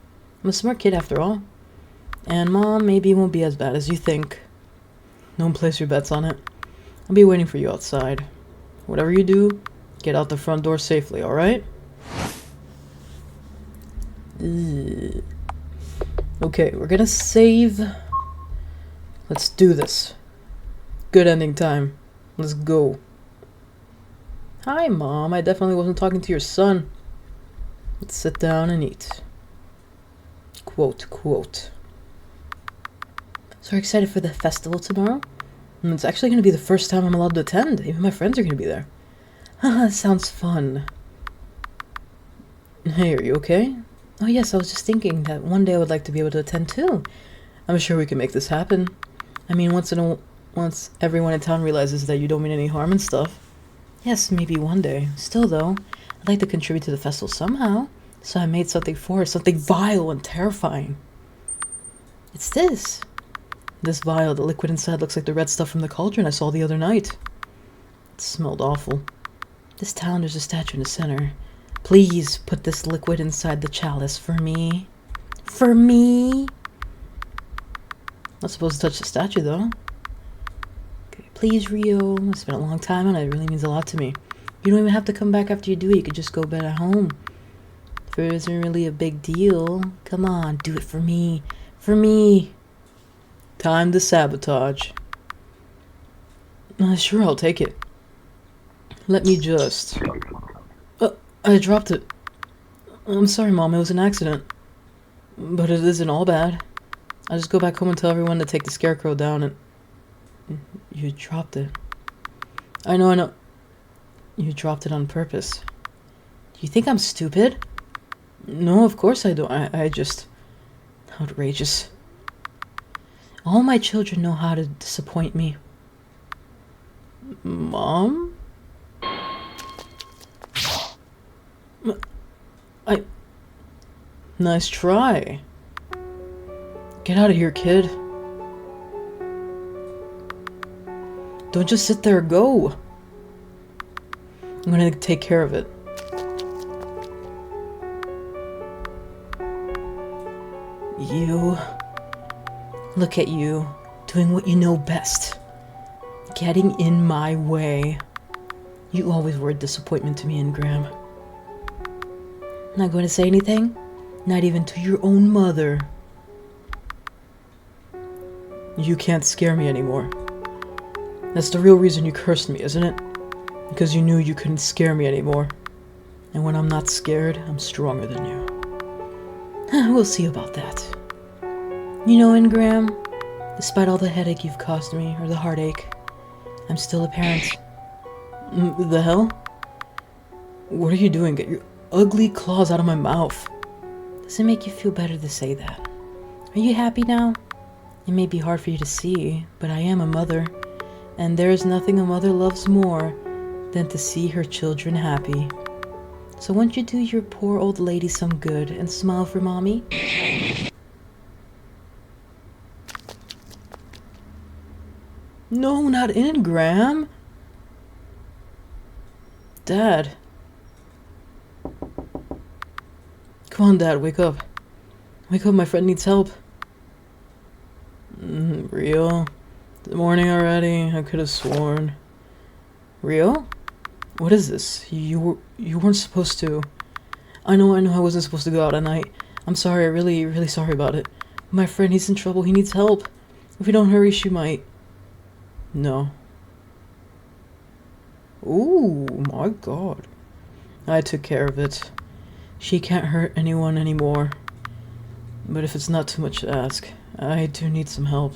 I'm a smart kid after all. And Mom, maybe it won't be as bad as you think. Don't place your bets on it. I'll be waiting for you outside. Whatever you do, get out the front door safely, alright? Okay, we're gonna save. Let's do this. Good ending time. Let's go. Hi, Mom. I definitely wasn't talking to your son. Let's sit down and eat. Quote, quote. So excited for the festival tomorrow? And it's actually going to be the first time I'm allowed to attend. Even my friends are going to be there. Haha, sounds fun. Hey, are you okay? Oh yes, I was just thinking that one day I would like to be able to attend too. I'm sure we can make this happen. I mean, once everyone in town realizes that you don't mean any harm and stuff. Yes, maybe one day. Still though, I'd like to contribute to the festival somehow. So I made something for her, something vile and terrifying. It's this. This vial, the liquid inside looks like the red stuff from the cauldron I saw the other night. It smelled awful. This town, there's a statue in the center. Please put this liquid inside the chalice for me. For me? Not supposed to touch the statue though. Okay, please, Rio. It's been a long time and it really means a lot to me. You don't even have to come back after you do it. You could just go bed at home. If it isn't really a big deal, come on, do it for me. For me. Time to sabotage. Sure, I'll take it. Let me just... I dropped it. I'm sorry, Mom. It was an accident. But it isn't all bad. I just go back home and tell everyone to take the scarecrow down and... You dropped it. I know. You dropped it on purpose. Do you think I'm stupid? No, of course I don't. I just... Outrageous. All my children know how to disappoint me. Mom? Nice try. Get out of here, kid. Don't just sit there, go. I'm gonna take care of it. You... Look at you, doing what you know best. Getting in my way. You always were a disappointment to me and Graham. Not going to say anything? Not even to your own mother. You can't scare me anymore. That's the real reason you cursed me, isn't it? Because you knew you couldn't scare me anymore. And when I'm not scared, I'm stronger than you. We'll see about that. You know, Ingram, despite all the headache you've caused me, or the heartache, I'm still a parent. The hell? What are you doing? Get your ugly claws out of my mouth. Does it make you feel better to say that? Are you happy now? It may be hard for you to see, but I am a mother. And there is nothing a mother loves more than to see her children happy. So won't you do your poor old lady some good and smile for Mommy? No, not Ingram. Dad. Come on, Dad, wake up. Wake up, my friend needs help. Real? It's morning already, I could have sworn. Real? What is this? You weren't supposed to. I know I wasn't supposed to go out at night. I'm sorry, I'm really sorry about it. My friend, he's in trouble, he needs help. If we don't hurry, she might. No. Ooh, my God. I took care of it. She can't hurt anyone anymore. But if it's not too much to ask, I do need some help.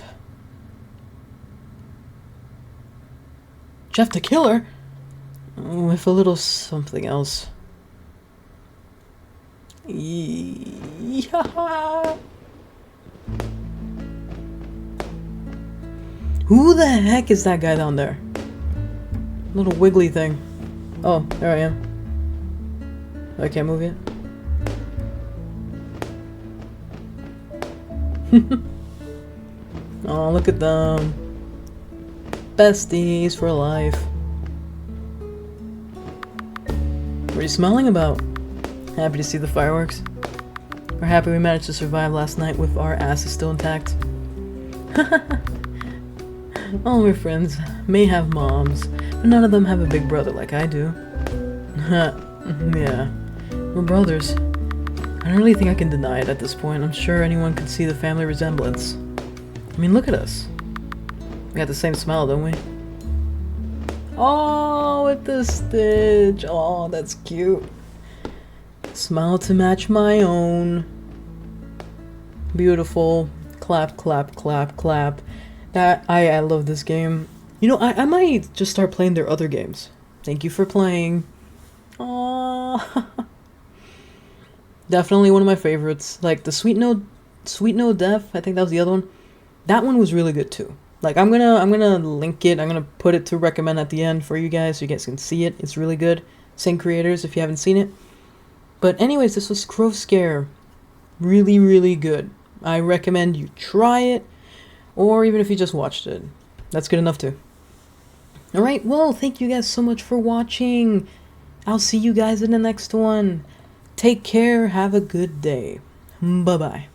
Jeff the Killer? With a little something else. Yeah. Who the heck is that guy down there? Little wiggly thing. Oh, there I am. I can't move yet. Oh, look at them. Besties for life. What are you smiling about? Happy to see the fireworks? We're happy we managed to survive last night with our asses still intact. All my friends may have moms, but none of them have a big brother like I do. Yeah, we're brothers. I don't really think I can deny it at this point. I'm sure anyone could see the family resemblance. I mean, look at us. We got the same smile, don't we? Oh, with the stitch. Oh, that's cute. Smile to match my own. Beautiful. Clap, clap, clap, clap. I love this game. You know, I might just start playing their other games. Thank you for playing. Aww. Definitely one of my favorites. Like the Sweet No Death, I think that was the other one. That one was really good too. Like I'm gonna link it. I'm gonna put it to recommend at the end for you guys so you guys can see it. It's really good. Same creators if you haven't seen it. But anyways, this was Crowscare. Really, really good. I recommend you try it, or even if you just watched it. That's good enough too. Alright, well, thank you guys so much for watching. I'll see you guys in the next one. Take care, have a good day. Bye-bye.